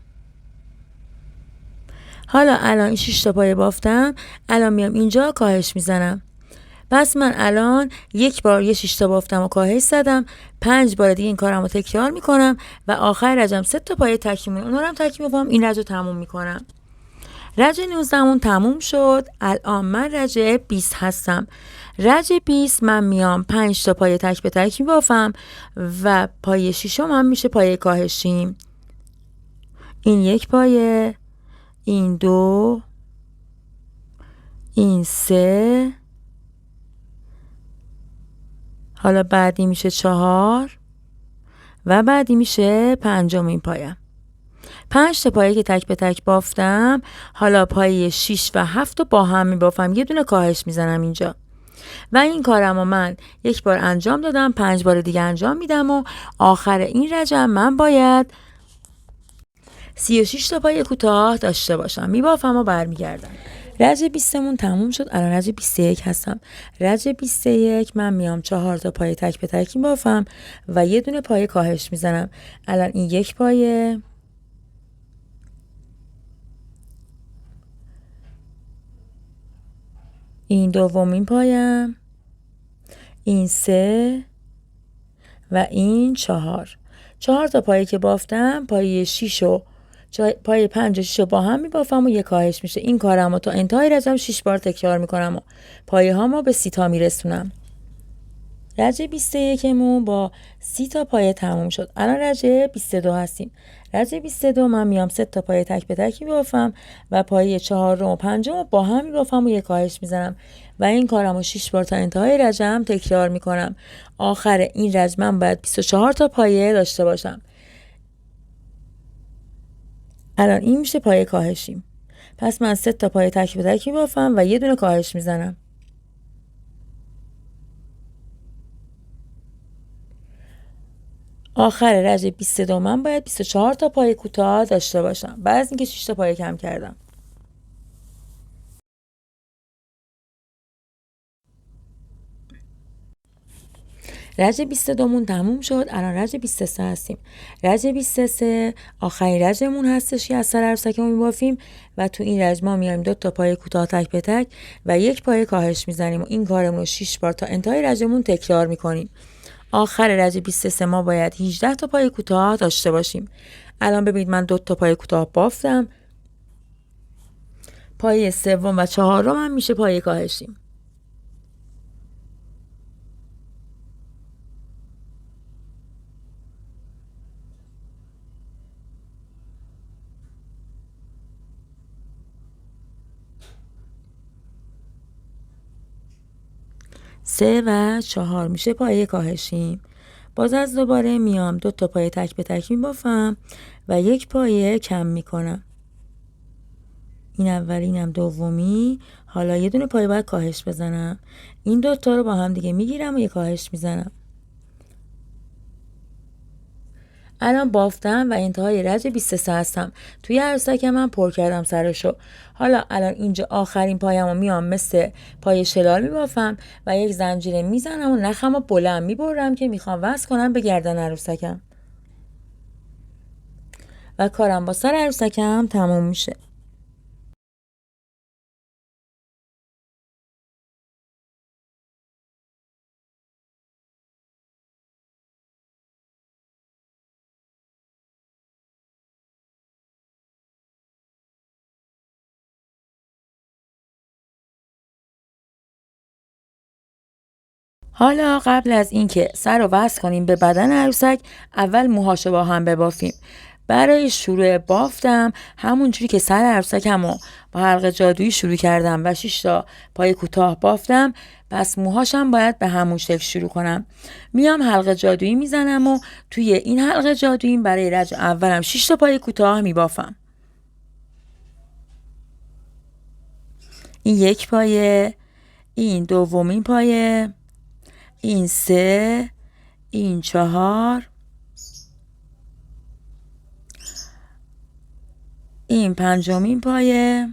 حالا الان این 6 تا پایه بافتم، الان میام اینجا کاهش میزنم. پس من الان یک بار یه 6 تا بافتم و کاهش زدم، 5 بار دیگه این کارم رو تکرار میکنم و آخر رجم 3 تا پایه تکی میمونه، اونا رو هم تکی میفهم، این رج رو تموم میکنم. رج 19مون تموم شد. الان من رج 20 هستم. رج 20 من میام 5 تا پایه تک به تک میبافم و پایه 6م هم میشه پایه کاهشیم. این یک پایه، این 2، این 3، حالا بعدی میشه 4 و بعدی میشه 5مین پایم. 5 تا پایه که تک به تک بافتم، حالا پایه 6 و 7 رو با هم میبافم، یه دونه کاهش میزنم اینجا و این کارم رو من یک بار انجام دادم، 5 بار دیگه انجام میدم و آخر این رجم من باید 36 تا پایه کوتاه داشته باشم. میبافم و برمیگردم. رج 20مون تموم شد. الان رج 21 هستم. رج 21 من میام 4 تا پایه تک به تک میبافم و یه دونه پایه کاهش میزنم. الان این یک پایه، این دومین پایم، این 3 و این 4. 4 تا پایه که بافتم، پایه 6 و پایه 5 و 6 رو با هم میبافم و یک کاهش میشه. این کارم رو تا انتهای رجم 6 بار تکرار میکنم و پایه هامو به 30 تا میرسونم. رج 21مون با 30 تا پایه تموم شد. الان رج 22 هستیم. رج 22 من میام 3 تا پایه تک به تک میبافم و پایه 4 و 5 رو با هم میبافم و یک کاهش میزنم و این کارم رو 6 بار تا انتهای رجم تکرار میکنم. آخر این رج من باید 24 تا پایه داشته باشم. الان این میشه پایه کاهشیم. پس من 3 تا پایه تک به تک میبافم و یه دونه کاهش میزنم. آخر رج 22 من باید 24 تا پایه کوتاه داشته باشم بعد از اینکه 6 تا پایه کم کردم. رج 22مون تموم شد. الان رج 23 هستیم. رج 23 آخرین رجمون هستش که از سر عروسکمون میبافیم و تو این رج ما میایم 2 تا پایه کوتاه تک به تک و یک پایه کاهش میزنیم و این کارمون رو 6 بار تا انتهای رجمون تکرار میکنیم. آخر رج 23 ما باید 18 تا پایه کوتاه داشته باشیم. الان ببینید من 2 تا پایه کوتاه بافتم. پایه سوم و چهارم هم میشه پایه کاهشیم. 3 و 4 میشه پایه کاهشیم. باز از دوباره میام 2 تا پایه تک به تک میبافم و 1 پایه کم میکنم. این اولی، اینم دومی. حالا یه دونه پایه باید کاهش بزنم. این 2 تا رو با هم دیگه میگیرم و یه کاهش میزنم. الان بافتم و انتهای رج 23 هستم. توی عروسک من پر کردم سرشو. حالا الان اینجا آخرین پایه‌مو میام مثل پای شلال میبافم و 1 زنجیره میزنم و نخمو بلند میبرم که میخوام وصل کنم به گردن عروسکم. و کارم با سر عروسکم تموم میشه. حالا قبل از اینکه سر رو وصل کنیم به بدن عروسک، اول موهاشو با هم ببافیم. برای شروع بافتم همونجوری که سر عروسکمو با حلقه جادویی شروع کردم و 6 تا پای کوتاه بافتم، پس موهاشم باید به همون شکل شروع کنم. میام حلقه جادویی میزنم و توی این حلقه جادویی برای رج اولم 6 تا پای کوتاه میبافم. این 1 پایه، این دومین پایه، این 3، این 4، این 5مین پایه.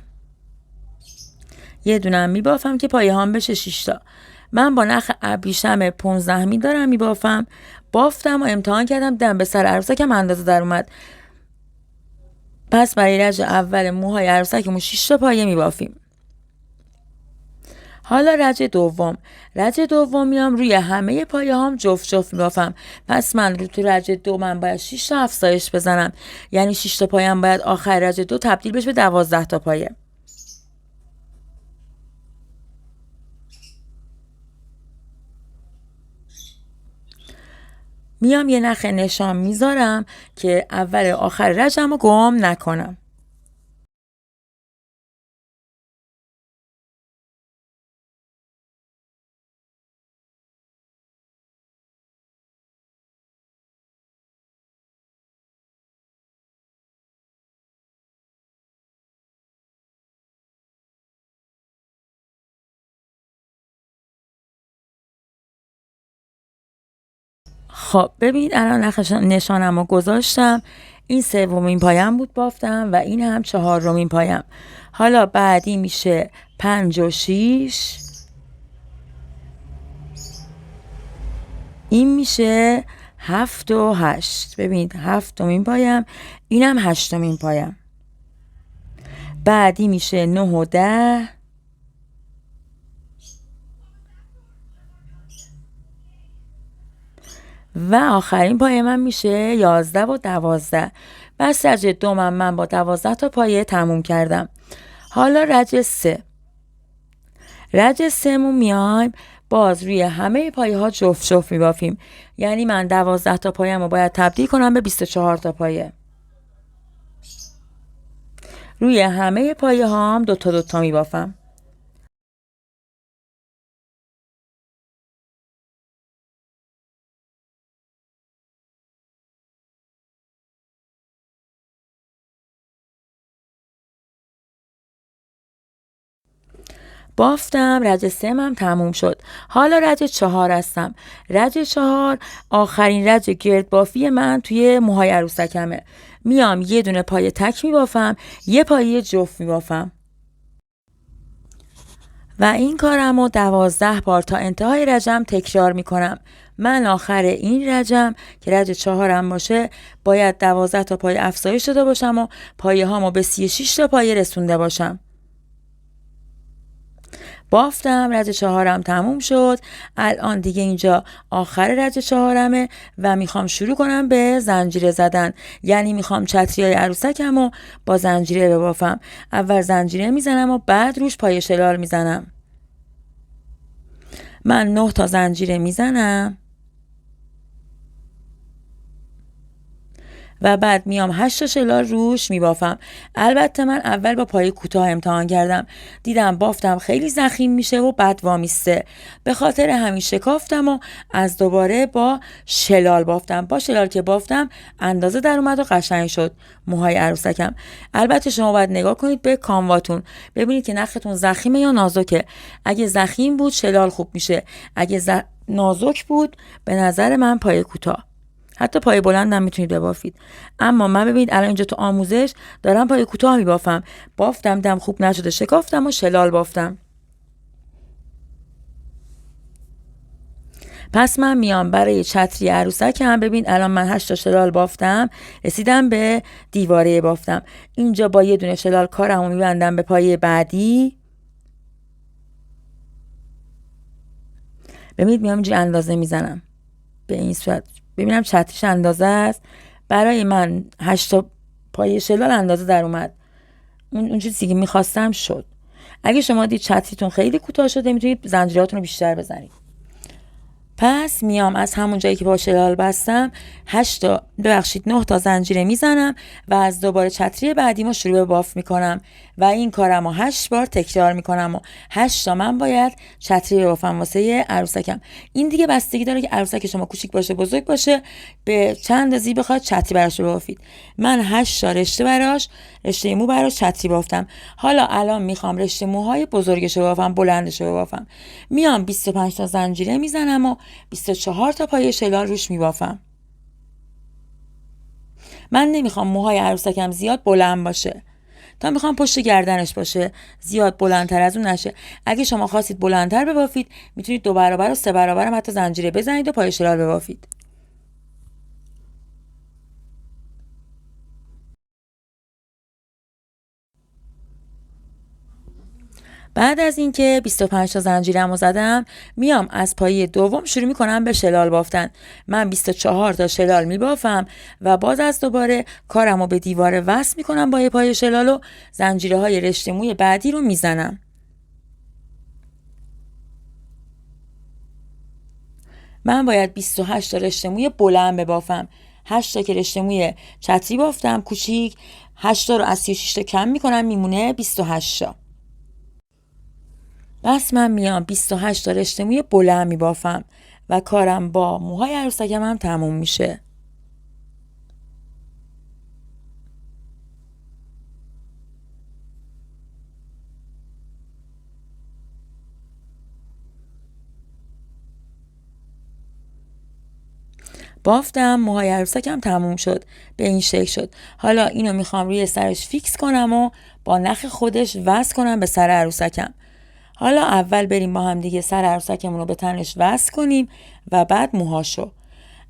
یه دونم میبافم که پایه هام بشه 6 تا. من با نخ ابریشم 15 می دارم میبافم. بافتم و امتحان کردم دم به سر عروسکم اندازه در اومد. پس برای رج اول موهای عروسکمون 6 تا پایه میبافیم. حالا رج دوم میام روی همه پایه هام جفت جفت میبافم. پس من رو تو رج 2 من باید 6 تا افزایش بزنم. یعنی 6 تا پایه هم باید آخر رج 2 تبدیل بشه به 12 تا پایه. میام یه نخ نشان میذارم که اول آخر رجم رو گم نکنم. خب ببین الان نخ نشانم رو گذاشتم. این 3مین پایم بود بافتم و این هم 4مین پایم. حالا بعدی میشه 5 و 6. این میشه 7 و 8. ببینید 7مین پایم، اینم 8مین پایم. بعدی میشه 9 و 10. و آخرین پایه من میشه 11 و 12. بس رج 2 من با 12 تا پایه تموم کردم. حالا رج 3. رج 3 مون میایم باز روی همه پایه ها جفت جفت میبافیم. یعنی من 12 تا پایم رو باید تبدیل کنم به 24 تا پایه. روی همه پایه هام 2 تا 2 تا میبافم. بافتم، رج 3 هم تموم شد. حالا رج 4 هستم. رج 4 آخرین رج گرد بافی من توی موهای عروسکمه. میام یه دونه پایه تک میبافم، یه پایه جفت میبافم. و این کارم رو 12 بار تا انتهای رجم تکرار میکنم. من آخر این رجم که رج 4 باشه باید 12 تا پایه افزایش داده باشم و پایه هامو به 36 تا پایه رسونده باشم. بافتم، رج 4 تموم شد. الان دیگه اینجا آخر رج 4 و میخوام شروع کنم به زنجیره زدن. یعنی میخوام چتریای عروسکم رو با زنجیره ببافم. اول زنجیره میزنم و بعد روش پای شلال میزنم. من 9 تا زنجیره میزنم. و بعد میام 8 تا شلال روش میبافم. البته من اول با پای کوتاه امتحان کردم، دیدم بافتم خیلی ضخیم میشه و بعد وامیسته، به خاطر همین شکافتم و از دوباره با شلال بافتم. با شلال که بافتم اندازه در اومد و قشنگ شد موهای عروسکم. البته شما باید نگاه کنید به کامواتون، ببینید که نختون ضخیمه یا نازکه. اگه ضخیم بود شلال خوب میشه، اگه نازک بود به نظر من پای کوتاه. حتی پای بلند هم میتونید ببافید. اما من ببینید الان اینجا تو آموزش دارم پای کوتاه میبافم، بافتم دم خوب نشده شکافتم و شلال بافتم. پس من میام برای چتری عروسک هم ببین الان من 8 تا شلال بافتم، رسیدم به دیواره بافتم. اینجا با یه دونه شلال کارمو میبندم به پایه بعدی. ببینید میام اینجا اندازه میزنم به این صورت، ببینم چتریش اندازه است. برای من 8 تا پایه شلال اندازه در اومد، اون چیزی که میخواستم شد. اگه شما دید چتریتون خیلی کوتاه شده میتونید زنجیراتون رو بیشتر بزنید. پس میام از همون جایی که با شلال بستم 9 تا زنجیره میزنم و از دوباره چتری بعدیمو شروع به باف میکنم و این کارمو 8 بار تکرار میکنم و 8 تا من باید چتری ببافم واسه عروسکم. این دیگه بستگی داره که عروسک شما کوچیک باشه بزرگ باشه، به چند اندازی بخواد چتری براش ببافید. من 8 تا رشته مو براش چتری بافتم. حالا الان میخوام رشته موهای بزرگش رو ببافم، بلندش رو ببافم. میام 25 تا زنجیره میزنم و 24 تا پایه شلال روش میبافم. من نمیخوام موهای عروسکم زیاد بلند باشه، تا میخوام پشت گردنش باشه، زیاد بلندتر از اون نشه. اگه شما خواستید بلندتر ببافید میتونید 2 برابر و 3 برابر هم حتی زنجیره بزنید و پایه شلال ببافید. بعد از اینکه 25 تا زنجیرمو زدم میام از پایه دوم شروع میکنم به شلال بافتن. من 24 تا شلال میبافم و باز از دوباره کارمو به دیواره وصل میکنم با پایه شلال و زنجیره های رشته موی بعدی رو میزنم. من باید 28 تا رشته موی بلند ببافم. 8 تا که رشته موی چتری بافتم کوچیک، 8 تا رو از 36 تا کم میکنم میمونه 28 تا. بس من میام 28 تا رشته موی بلند میبافم و کارم با موهای عروسکم هم تموم میشه. بافتم، موهای عروسکم تموم شد، به این شکل شد. حالا اینو میخوام روی سرش فیکس کنم و با نخ خودش وصل کنم به سر عروسکم. حالا اول بریم با هم دیگه سر عروسکمون رو به تنش وصل کنیم و بعد موهاشو.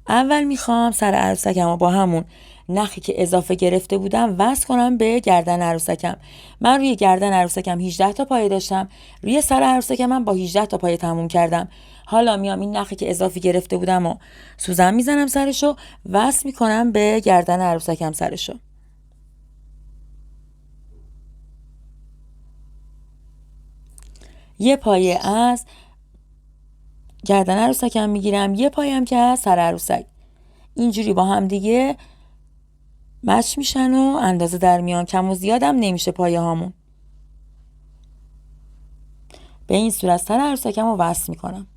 اول میخوام سر عروسکم رو با همون نخی که اضافه گرفته بودم وصل کنم به گردن عروسکم. من روی گردن عروسکم 18 تا پایه داشتم، روی سر عروسکم من با 18 تا پایه تموم کردم. حالا میام این نخی که اضافه گرفته بودم و سوزن میزنم سرشو، وصل میکنم به گردن عروسکم سرشو. یه پایه از گردن عروسکم میگیرم، یه پایه هم که از سر عروسک. اینجوری با هم دیگه مچ میشن و اندازه در میان، کم و زیادم نمیشه پایه هامون. به این صورت سر عروسکم رو وصل میکنم.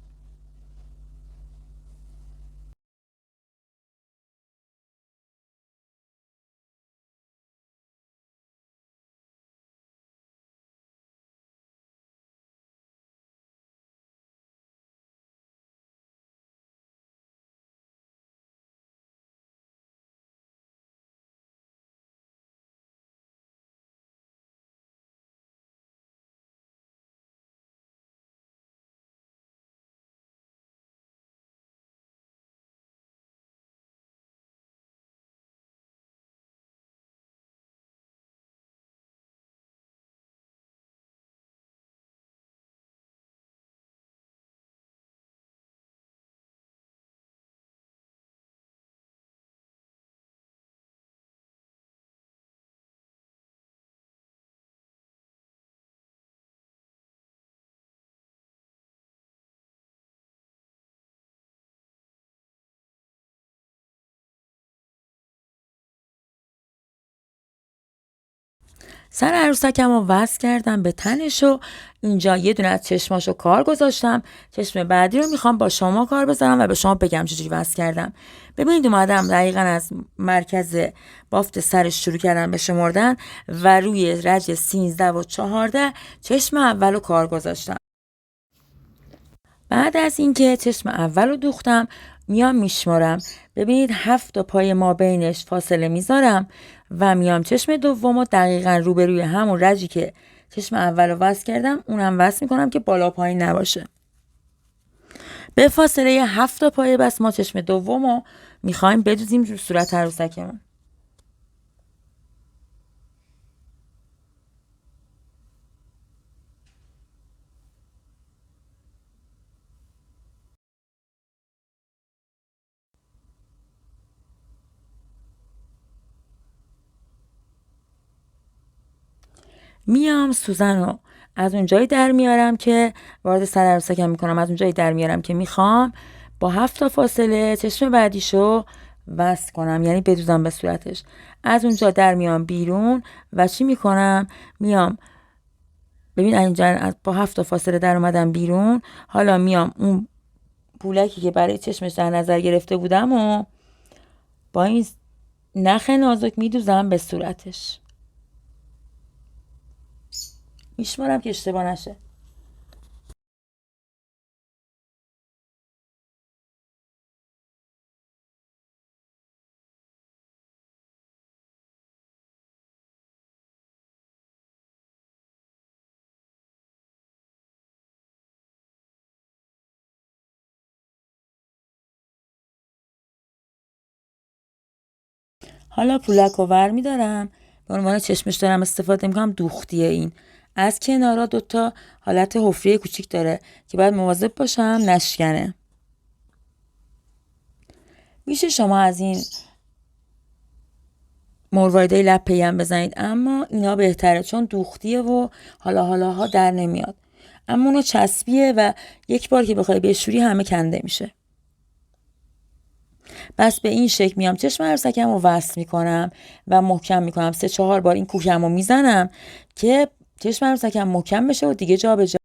سر عروسکم رو وصل کردم به تنش و اینجا یه دونه از چشماشو کار گذاشتم. چشم بعدی رو میخوام با شما کار بذارم و به شما بگم چجوری وصل کردم. ببینید اومدم دقیقا از مرکز بافت سرش شروع کردم به شمردن و روی رج 13 و 14 چشم اول رو کار گذاشتم. بعد از اینکه چشم اول رو دوختم میام میشمارم. ببینید 7 تا پای ما بینش فاصله میذارم و میام چشم دوم رو دقیقا روبروی همون رجی که چشم اول رو وصل کردم اونم وصل میکنم که بالا پایین نباشه. به فاصله 7 تا پای بس ما چشم دوم رو میخوایم بدوزیم رو صورت عروسکمون. میام سوزن رو از اونجایی در میارم که وارد سر عروسکم میکنم، از اونجایی در میارم که میخوام با 7 تا فاصله چشم بعدیشو وصل کنم، یعنی بدوزم به صورتش. از اونجا در میام بیرون و چی میکنم؟ میام ببین اینجا با 7 تا فاصله در اومدم بیرون. حالا میام اون پولکی که برای چشمش در نظر گرفته بودم و با این نخ نازک میدوزم به صورتش. میشمارم که اشتباه نشه. حالا پولک رو ور میدارم، به عنوان چشمش دارم استفاده میکنم. دوختیه این از کنارا 2 تا حالت حفره کوچیک داره که باید مواظب باشم نشکنه. میشه شما از این مروارید لپه‌ای هم بزنید، اما اینا بهتره چون دوختیه و حالا در نمیاد. اما اونو چسبیه و یک بار که بخوای بشوری همه کنده میشه. بس به این شکل میام چشم عروسکم رو وصل میکنم و محکم میکنم. 3-4 بار این کوکم رو میزنم که چشم عروسکم محکم بشه و دیگه جا به جا.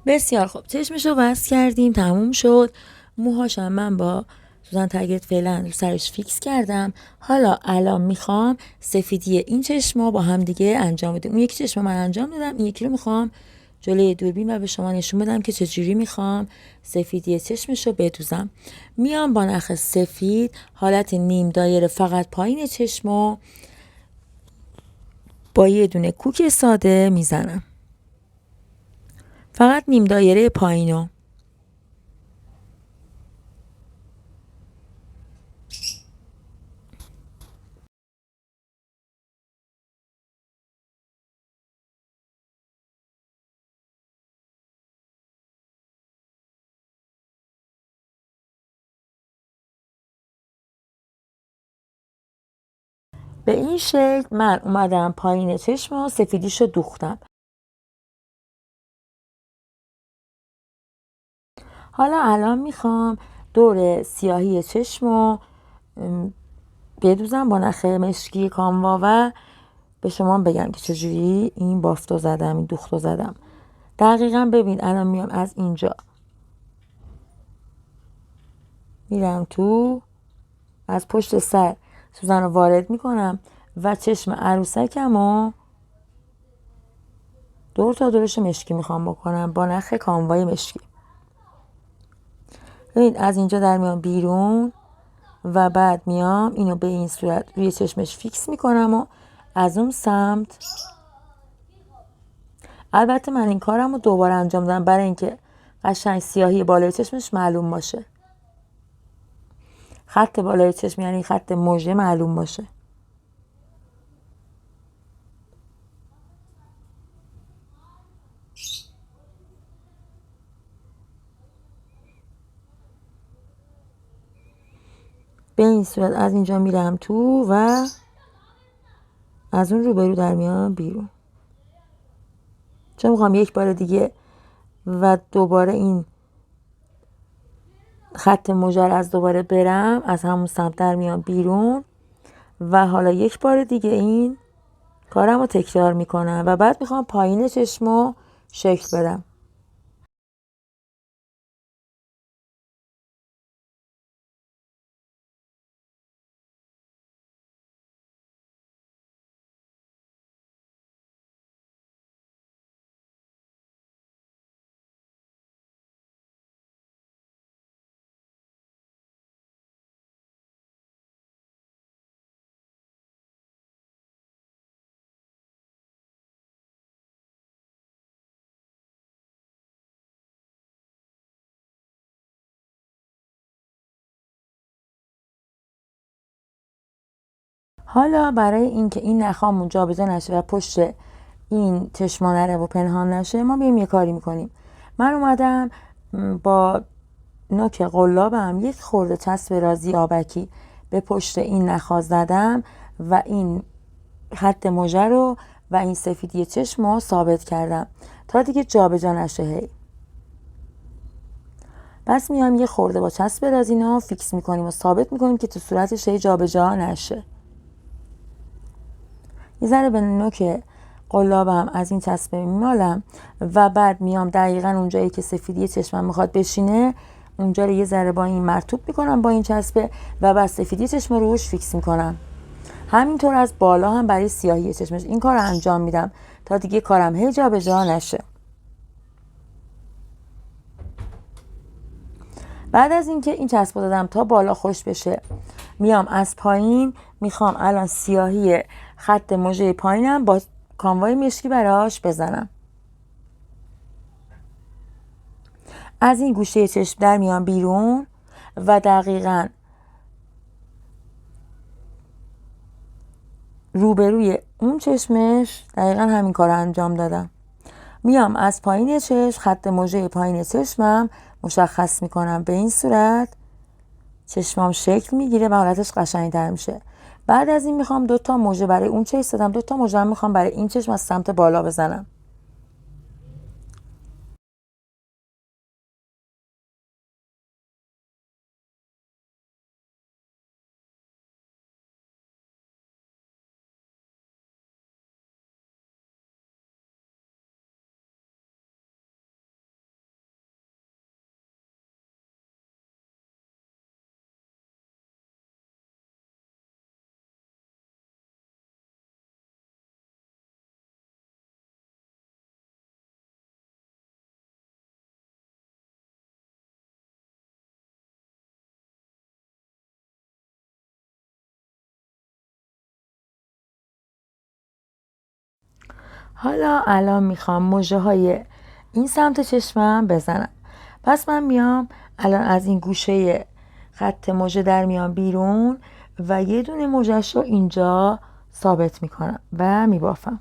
بسیار خوب، چشمشو وصل کردیم، تموم شد. موهاشم من با سوزن ترگت فعلا رو سرش فیکس کردم. حالا الان میخوام سفیدی این چشما با هم دیگه انجام بدیم. اون یکی چشم من انجام دادم، این یکی رو میخوام جلوی دوربین و به شما نشون بدم که چجوری میخوام سفیدی چشمشو بدوزم. میام با نخ سفید حالت نیم دایره فقط پایین چشمو با یه دونه کوک ساده میزنم، فقط نیم دایره پایینو. به این شکل من اومدم پایین چشم و سفیدیشو دوختم. حالا الان میخوام دور سیاهی چشم و بدوزم با نخ مشکی کاموا و به شما بگم که چجوری این بافتو زدم، این دوختو زدم. دقیقا ببین الان میام از اینجا میرم تو، از پشت سر سوزن رو وارد میکنم و چشم عروسکم رو دور تا دورش مشکی میخوام بکنم با نخ کاموای مشکی. ببین از اینجا در میام بیرون و بعد میام اینو به این صورت روی چشمش فیکس میکنم و از اون سمت. البته من این کارم رو دوباره انجام دادم برای اینکه قشنگ سیاهی بالای چشمش معلوم باشه، خط بالای چشم یعنی خط موژه معلوم باشه. به این صورت از اینجا میرم تو و از اون روبرو در میام بیرون. چون میخوام یک بار دیگه و دوباره این خط موژه از دوباره برم، از همون سمت در میام بیرون و حالا یک بار دیگه این کارم رو تکرار میکنم و بعد میخوام پایین چشمو شکل بدم. حالا برای اینکه این نخامون جابجا نشه و پشت این چشما نره و پنهان نشه، ما بیایم یه کاری میکنیم. من اومدم با نوک قلابم یک خورده چسب رازی آبکی به پشت این نخا زدم و این خط موژه رو و این سفیدی چشم رو ثابت کردم تا دیگه جابجا نشه. هی بس میام یه خورده با چسب رازی رو فیکس میکنیم و ثابت میکنیم که تو صورتش هی جابجا نشه. یه ذره به نوک قلابم از این چسب میمالم و بعد میام دقیقا اونجایی که سفیدی چشمم میخواد بشینه اونجا رو یه ذره با این مرطوب میکنم با این چسبه و بعد سفیدی چشم رو روش فیکس میکنم. همینطور از بالا هم برای سیاهی چشمش این کار رو انجام میدم تا دیگه کارم هی جا به جا نشه. بعد از اینکه این چسب دادم تا بالا خوش بشه، میام از پایین میخوام الان سیاهی خط موژه پایینم با کاموای مشکی براش بزنم. از این گوشه چشم در میام بیرون و دقیقاً روبروی اون چشمش دقیقاً همین کار رو انجام دادم. میام از پایین چشم خط موژه پایین چشمم مشخص میکنم، به این صورت چشمام شکل میگیره و حالتش قشنگتر میشه. بعد از این میخوام 2 تا موژه برای اون چشم زدم، 2 تا موژه هم میخوام برای این چشم از سمت بالا بزنم. حالا الان میخوام موژه های این سمت چشمم بزنم. پس من میام الان از این گوشه خط موژه در میام بیرون و یه دونه موژه‌ش رو اینجا ثابت میکنم و میبافم.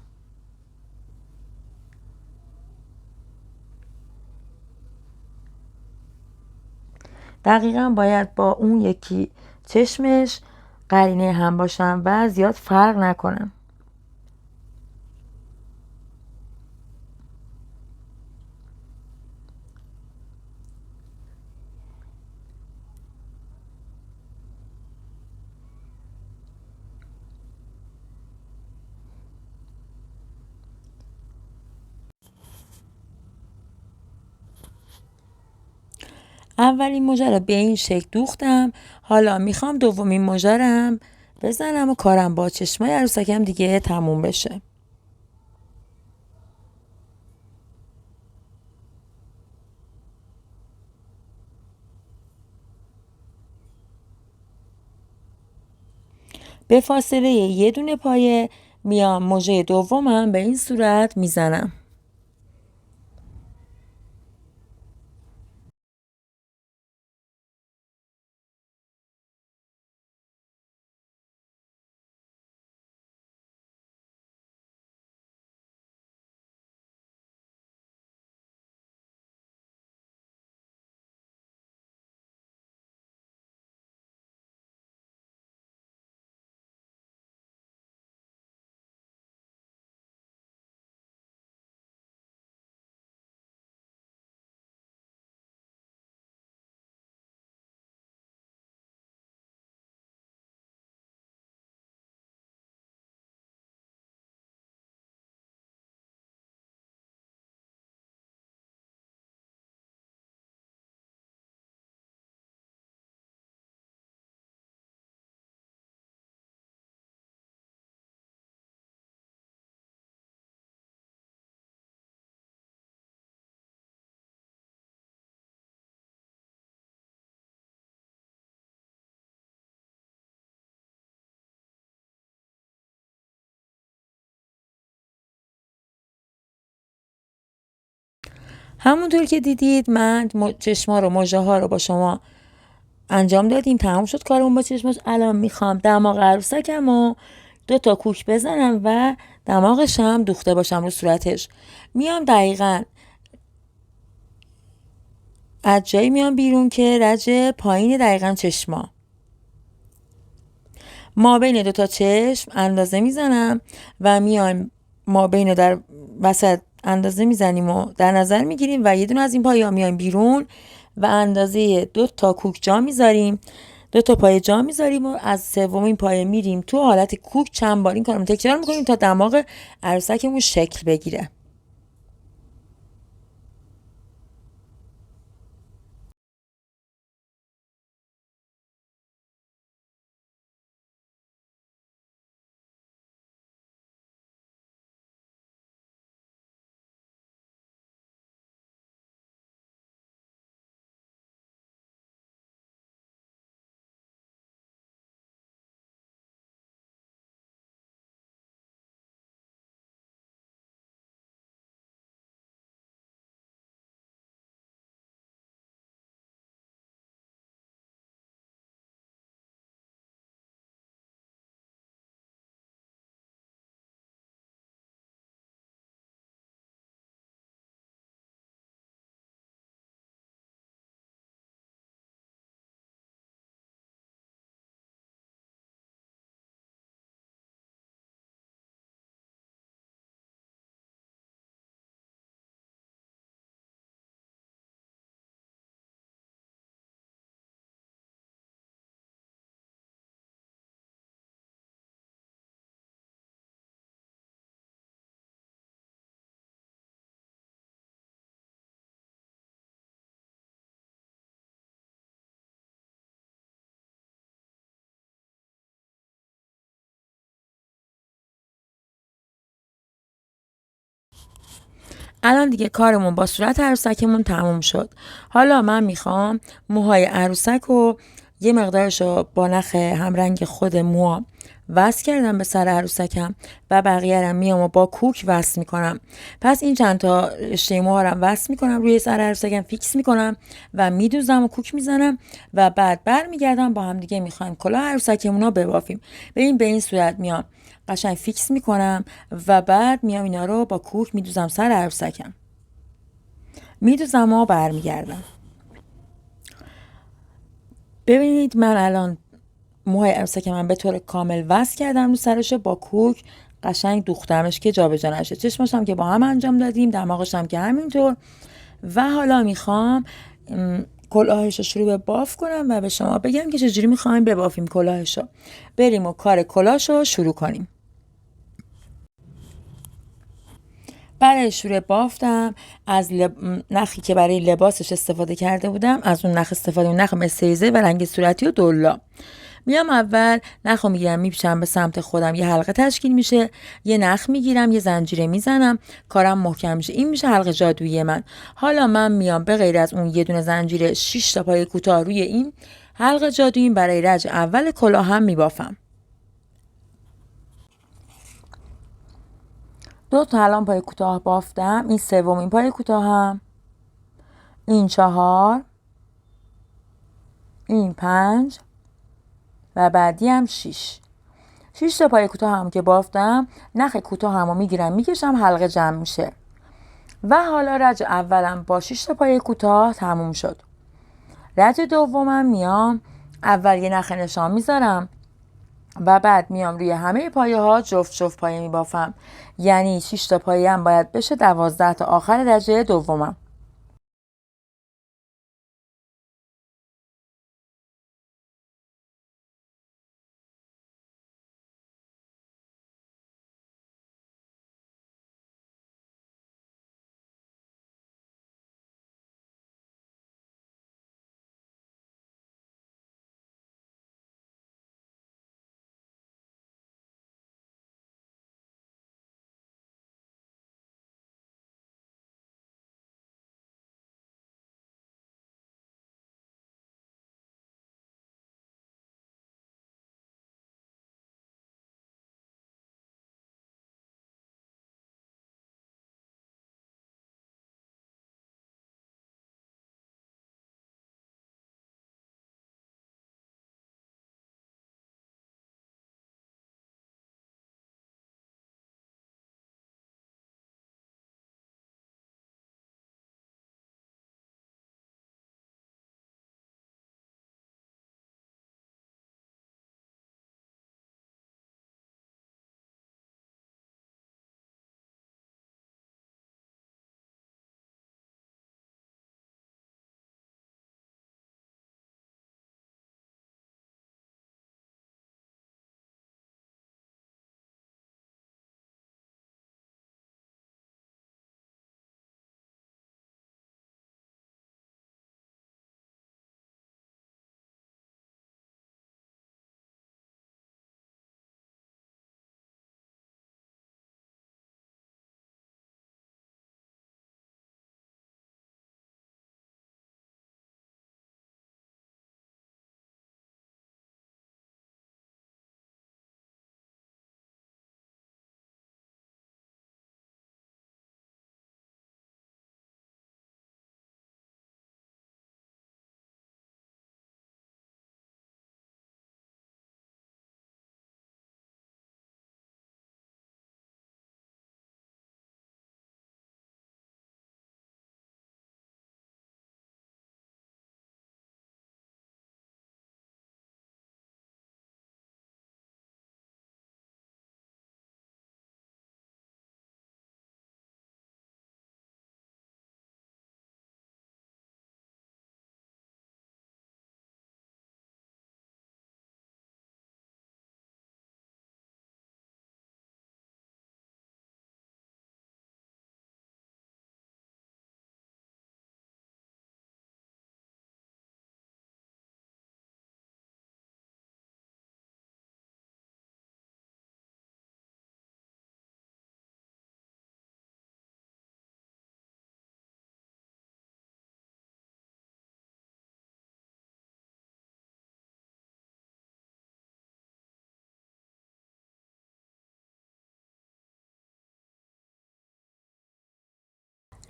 دقیقا باید با اون یکی چشمش قرینه هم باشم و زیاد فرق نکنم. اولین مژه رو به این شکل دوختم. حالا میخوام دومین مژه رو بزنم و کارم با چشمای عروسکم دیگه تموم بشه. به فاصله یه دونه پایه میام مژه دومم به این صورت میزنم. همونطور که دیدید من چشما رو مژه ها رو با شما انجام دادیم. تمام شد کارمون با چشماش. الان میخوام دماغ عروسکم و 2 تا کوک بزنم و دماغش هم دوخته باشم رو صورتش. میام دقیقاً از جایی میام بیرون که رج پایین دقیقاً چشما، ما بین 2 تا چشم اندازه میزنم و میایم ما بین در وسط اندازه میزنیم و در نظر میگیریم و یه دونه از این پایه‌ها میایم بیرون و اندازه 2 تا کوک جا میذاریم، 2 تا پایه جا میذاریم و از سومین پایه میریم تو حالت کوک. چند بار این کارو تکرار میکنیم تا دماغ عروسکمون شکل بگیره. الان دیگه کارمون با صورت عروسکمون تموم شد. حالا من میخوام موهای عروسک رو یه مقدارشو با نخ همرنگ خود موها وصل کردم به سر عروسکم و بقیه رو میام و با کوک وصل میکنم. پس این چند تا رشته موها رو وصل میکنم روی سر عروسکم، فیکس میکنم و میدوزم و کوک میزنم و بعد برمیگردم با هم دیگه میخوایم کلاه عروسکمون رو ببافیم. به این صورت میام قشنگ فیکس میکنم و بعد میام اینا رو با کوک میدوزم سر عروسکم، میدوزم و برمیگردم. ببینید من الان موهای عروسک من به طور کامل وصل کردم رو سرش، با کوک قشنگ دوختمش که جابجا نشه. چشمش هم که با هم انجام دادیم، دماغش هم که همینطور. و حالا میخوام کلاهش رو شروع به باف کنم و به شما بگم که چجوری میخوایم ببافیم کلاهش رو. بریم و کار کلاهش رو شروع کنیم. برای شوره بافتم از نخی که برای لباسش استفاده کرده بودم، از اون نخ استفاده کردم، نخ مستریزه و رنگ صورتی و دولا. میام اول نخو میگیرم میپیچم به سمت خودم، یه حلقه تشکیل میشه، یه نخ میگیرم یه زنجیره میزنم، کارم محکم میشه. این میشه حلقه جادویی من. حالا من میام به غیر از اون یه دونه زنجیره 6 تا پای کوتاه روی این حلقه جادویی برای رج اول کلاه هم میبافم. 2 تا الان پای کوتاه بافتم، این سومین پای کوتاه هم، این 4، این 5 و بعدی هم 6. 6 تا پای کوتاه هم که بافتم، نخ کوتاه هم رو میگیرم میکشم، حلقه جمع میشه. و حالا رج اولم با 6 تا پای کوتاه تموم شد. رج دومم میام اول یه نخ نشان میذارم و بعد میام روی همه پایه ها جفت جفت پایه میبافم، یعنی 6 تا پایه هم باید بشه 12 تا آخر رج دومم.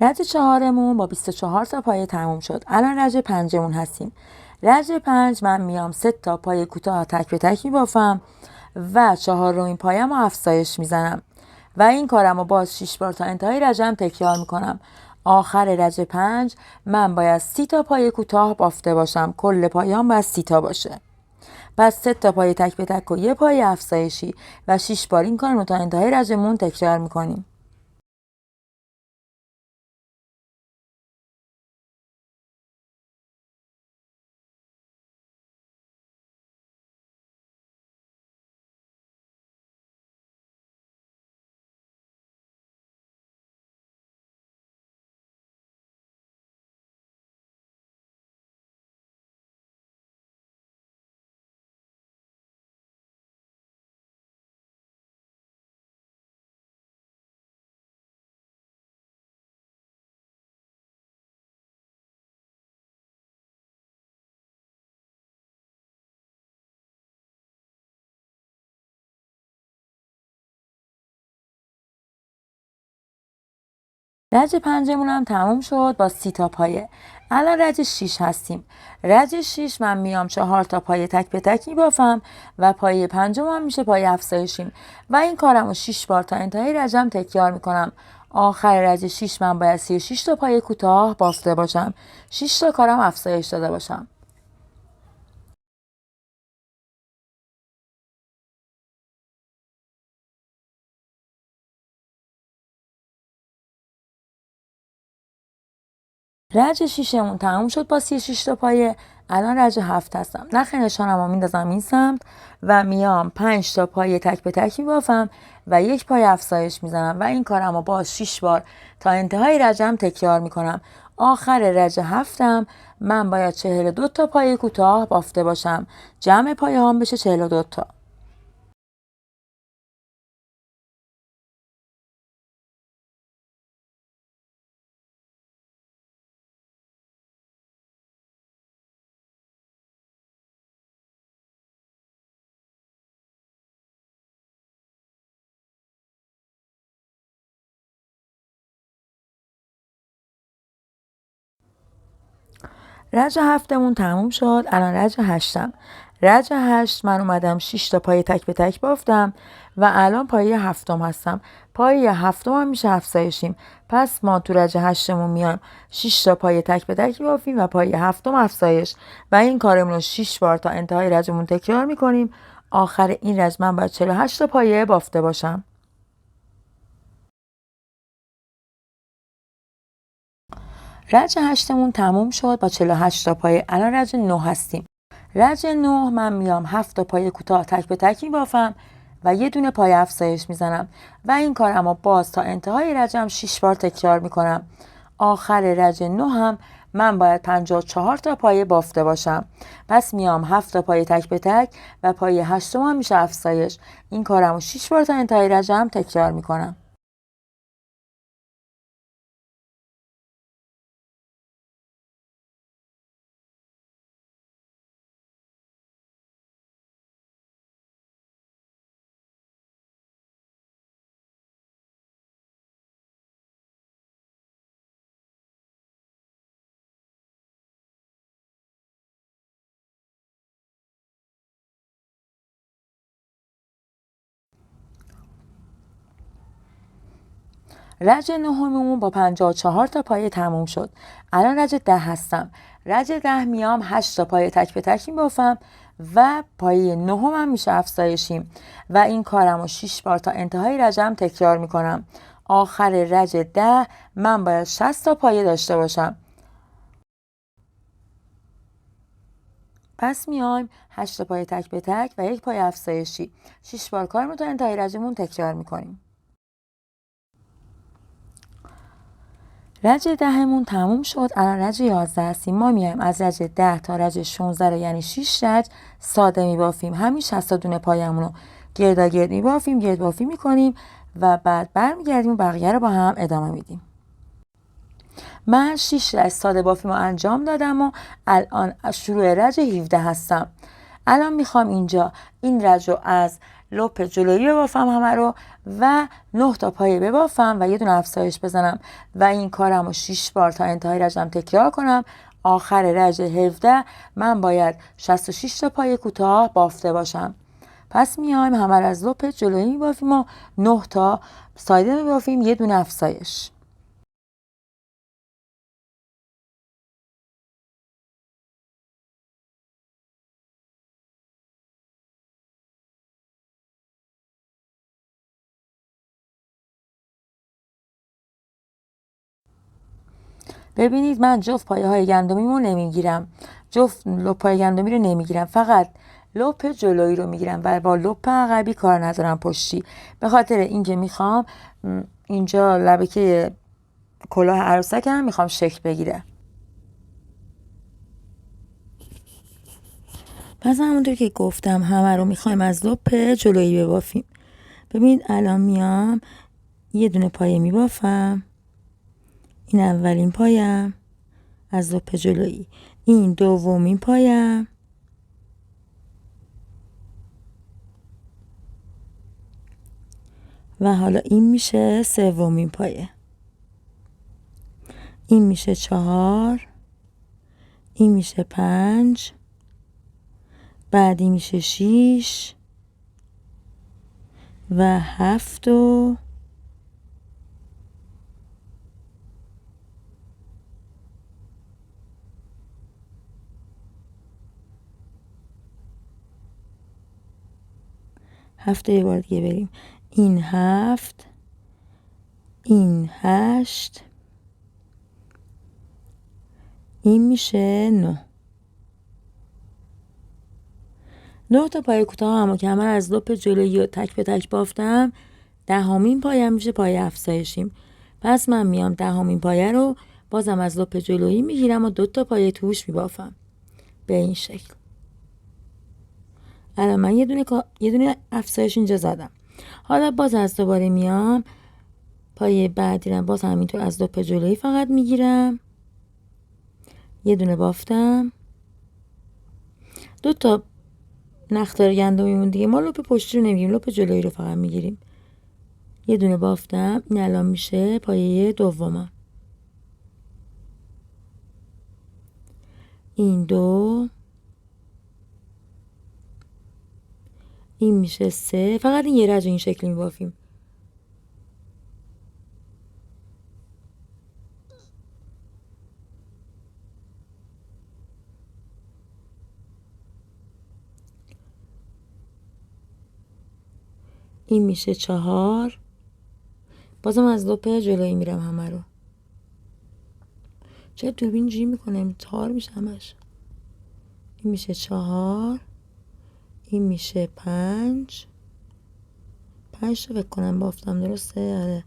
رج چهارمون با 24 تا پایه تموم شد. الان رج پنجمون هستیم. رج 5 من میام 3 تا پایه کوتاه تک به تک میبافم و 4مین پایم رو افزایش میزنم و این کارم رو باز 6 بار تا انتهای رجم تکرار میکنم. آخر رج 5 من باید 30 تا پایه کوتاه بافته باشم. کل پایه‌ام باید 30 تا باشه. پس 3 تا پایه تک به تک و یه پایه افزایشی و 6 بار این کار رو تا انتهای رجمون تکرار میکنیم. رج 5مون هم تموم شد با 30 تا پایه. الان رج 6 هستیم. رج 6 من میام 4 تا پایه تک به تک میبافم و پایه 5 هم میشه پایه افزایشیم و این کارم رو 6 بار تا انتهای رجم تکرار میکنم. آخر رج 6 من باید 36 تا پایه کوتاه بافته باشم. 6 تا کارم افزایش داده باشم. رج 6مون تموم شد با 36 تا پایه. الان رج 7 هستم. نخ نشانم رو میندازم این سمت و میام 5 تا پایه تک به تک میبافم و یک پایه افزایش میزنم و این کارم رو باز 6 بار تا انتهای رجم تکرار میکنم. آخر رج 7م من باید 42 تا پایه کوتاه بافته باشم. جمع پایه هام بشه 42 تا. رج 7مون تموم شد. الان رج 8م. رج 8 من اومدم 6 تا پایه تک به تک بافتم و الان پایه 7م هستم. پایه 7م هم میشه افزایشیم. پس ما تو رج 8مون میایم 6 تا پایه تک به تک بافیم و پایه 7م افزایش و این کارمون رو 6 بار تا انتهای رجمون تکرار میکنیم. آخر این رج من باید 48 تا پایه بافته باشم. رج 8مون تموم شد با 48 تا پایه. الان رج 9 هستیم. رج 9 من میام 7 تا پایه کوتاه تک به تک میبافم و یه دونه پایه افزایش میزنم و این کارم رو باز تا انتهای رجم 6 بار تکرار میکنم. آخر رج 9 هم من باید 54 تا پایه بافته باشم. پس میام 7 تا پایه تک به تک و پایه 8 هم میشه افزایش. این کارم رو 6 بار تا انتهای رجم تکرار میکنم. رج 9مون با 54 تا پایه تموم شد. الان رج 10 هستم. رج 10 میام 8 تا پایه تک به تک میبافم و پایه 9 هم میشه افزایشیم و این کارم رو 6 بار تا انتهای رجم تکرار میکنم. آخر رج 10 من باید 60 تا پایه داشته باشم. پس میایم 8 تا پایه تک به تک و یک پایه افزایشی. 6 بار کارمون رو تا انتهای رجمون تکرار میکنیم. رج 10مون تموم شد. الان رج 11 هستیم. ما میایم از رج 10 تا رج 16 رو یعنی 6 رج ساده میبافیم. همین 60 تا دونه پایمون رو گرداگرد میبافیم، گرد بافی میکنیم و بعد برمیگردیم و بقیه رو با هم ادامه میدیم. من 6 رج ساده بافیم رو انجام دادم و الان شروع رج 17 هستم. الان میخوام اینجا این رج رو از لپ جلویی ببافم همه رو و 9 تا پایه ببافم و یه دونه افزایش بزنم و این کارم رو 6 بار تا انتهای رجم تکرار کنم. آخر رج 17 من باید 66 تا پایه کوتاه بافته باشم. پس میایم همه رو از لپ جلویی میبافیم و 9 تا سایده میبافیم، یه دونه افزایش. ببینید من جفت پایه های گندمی رو نمیگیرم. جفت لپ پای گندمی رو نمیگیرم. فقط لپ جلویی رو میگیرم و با لپ عقبی کار ندارم پشتی. به خاطر اینکه میخوام اینجا لبکه کلاه عروسک هم میخوام شکل بگیره. پس همونطور که گفتم همه رو میخوایم از لپ جلویی ببافیم. ببینید الان میام یه دونه پایه میبافم. این اولین پایم از لپ جلویی. این دومین پایم و حالا این میشه سومین پایه. این میشه 4، این میشه 5، بعدی میشه 6 و 7 و 7 یه بار دیگه بریم. این 7، این 8، این میشه 9. 9 تا پایه کوتاه هم که همه از لپ جلویی و تک به تک بافتم، 10مین پایه میشه پایه افزایشیم. پس من میام 10مین پایه رو بازم از لپ جلویی میگیرم و 2 تا پایه توش میبافم به این شکل. الان من یه دونه افزایش اینجا زدم. حالا باز از دوباره میام پایه بعدی رو باز همینطور از لپ جلویی فقط میگیرم، یه دونه بافتم، 2 تا نختار گندمیمون دیگه، ما لپ پشتی رو نمیگیریم، لپ جلویی رو فقط میگیریم، یه دونه بافتم. این الان میشه پایه دومم. این 2، این میشه 3. فقط این یه رج این شکلی میبافیم. این میشه 4. بازم از لپ جلویی میرم همه رو. چه دوربین جی میکنه تار میشه همش. این میشه 4، این میشه 5 تا فکر کنم بافتم، درسته؟ آره.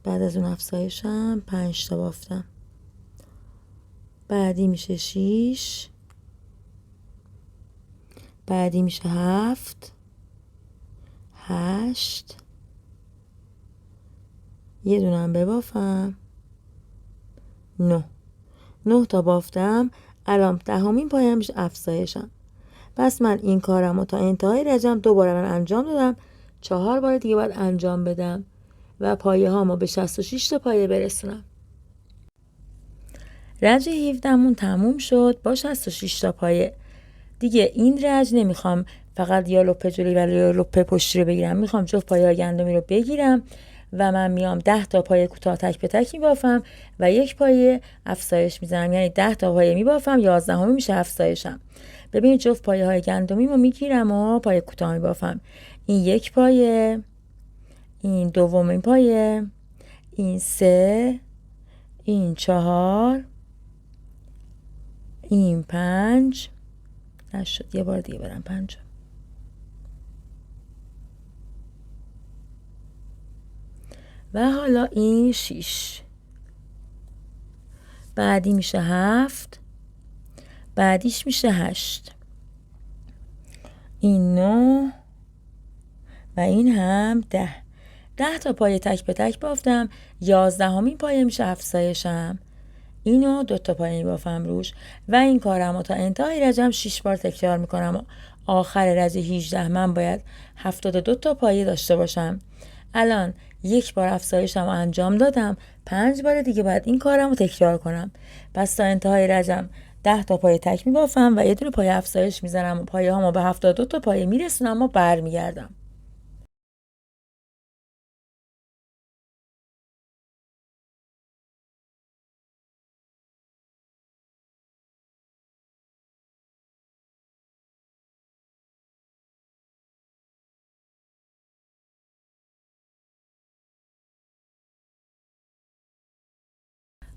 بعد از اون افزایشم 5 تا بافتم. بعدی میشه 6، بعدی میشه 7، 8، یه دونم ببافم، 9 تا بافتم. الان 10مین پایه میشه افزایشم. پس من این کارم رو تا انتهای رجم 2 بار انجام دادم، 4 بار دیگه باید انجام بدم و پایه هامو به 66 تا پایه برسونم. رج 17مون تموم شد با 66 تا پایه. دیگه این رج نمیخوام فقط یا لپ جلویی و یا لپ پشتی رو بگیرم، میخوام جفت پایه گندمی رو بگیرم و من میام 10 تا پایه کوتاه تک به تک میبافم و 1 پایه افزایش میزنم، یعنی 10 تا پایه میبافم، 11می میشه افزایشم. ببینید جفت پایه های گندمی رو میگیرم و پایه کوتاه میبافم. این 1 پایه، این دومین پایه، این 3، این 4، این 5. نشد، یه بار دیگه برم 5. و حالا این 6، بعدی میشه 7، بعدیش میشه 8، این 9 و این هم 10. 10 تا پایه تک به تک بافتم، 11مین پایه میشه افزایشم. اینو 2 تا پایه میبافم روش و این کارم تا انتهای رجم 6 بار تکرار میکنم و آخر رج 18 من باید 72 تا پایه داشته باشم. الان 1 بار افزایشم رو انجام دادم، 5 بار دیگه باید این کارم رو تکرار کنم. پس تا انتهای رجم 10 تا پایه تک میبافم و یه دونه پایه افزایش میزنم و پایه هامو به 72 تا پایه میرسونم و برمیگردم.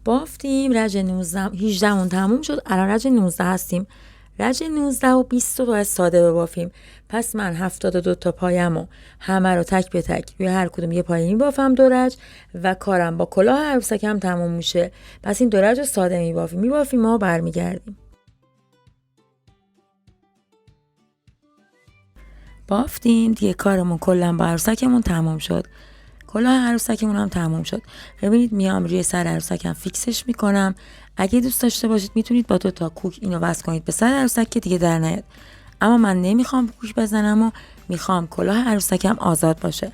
بافتیم، رج 18مون تموم شد، الان رج 19 هستیم. رج 19 و 20 رو باید ساده ببافیم. پس من 72 تا پایه‌مو همه رو تک به تک روی هر کدوم یه پایه میبافم 2 رج و کارم با کلاه عروسکم تموم میشه. پس این 2 رج رو ساده میبافیم و برمیگردیم. بافتیم دیگه، کارمون کلا با عروسکمون تموم شد. کلاه عروسکمون هم تموم شد. ببینید میام روی سر عروسکم فیکسش میکنم. اگه دوست داشته باشید میتونید با 2 تا کوک اینو وصل کنید به سر عروسک که دیگه در نیاد. اما من نمیخوام کوک بزنم و میخوام کلاه عروسکم آزاد باشه.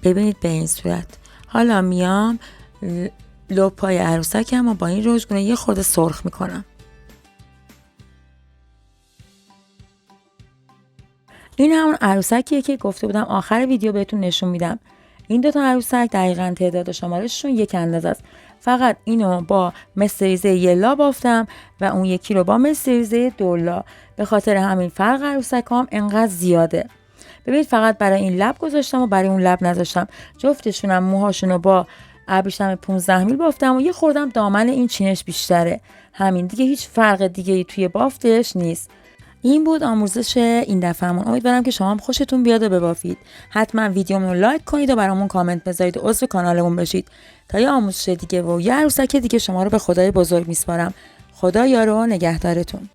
ببینید به این صورت. حالا میام لپای عروسکم و با این رژگونه یه خورده سرخ میکنم. این همون عروسکیه که گفته بودم آخر ویدیو بهتون نشون میدم. این دوتا عروسک دقیقاً تعداد شمارششون یک اندازه است. فقط اینو با مستریزه یلا بافتم و اون یکی رو با مستریزه دولا. به خاطر همین فرق عروسکام انقدر زیاده. ببینید فقط برای این لب گذاشتم و برای اون لب نذاشتم. جفتشونم موهاشونو با ابریشم 15 میل بافتم و یه خوردم دامن این چینش بیشتره. همین دیگه، هیچ فرق دیگه ای توی بافتش نیست. این بود آموزش این دفعهمون. امیدوارم که شما هم خوشتون بیاد و ببافید. حتما ویدیومون رو لایک کنید و برامون کامنت بذارید و عضو کانالمون بشید تا یه آموزش دیگه و یه عروسک دیگه شما رو به خدای بزرگ میسپارم. خدا یار و نگهدارتون.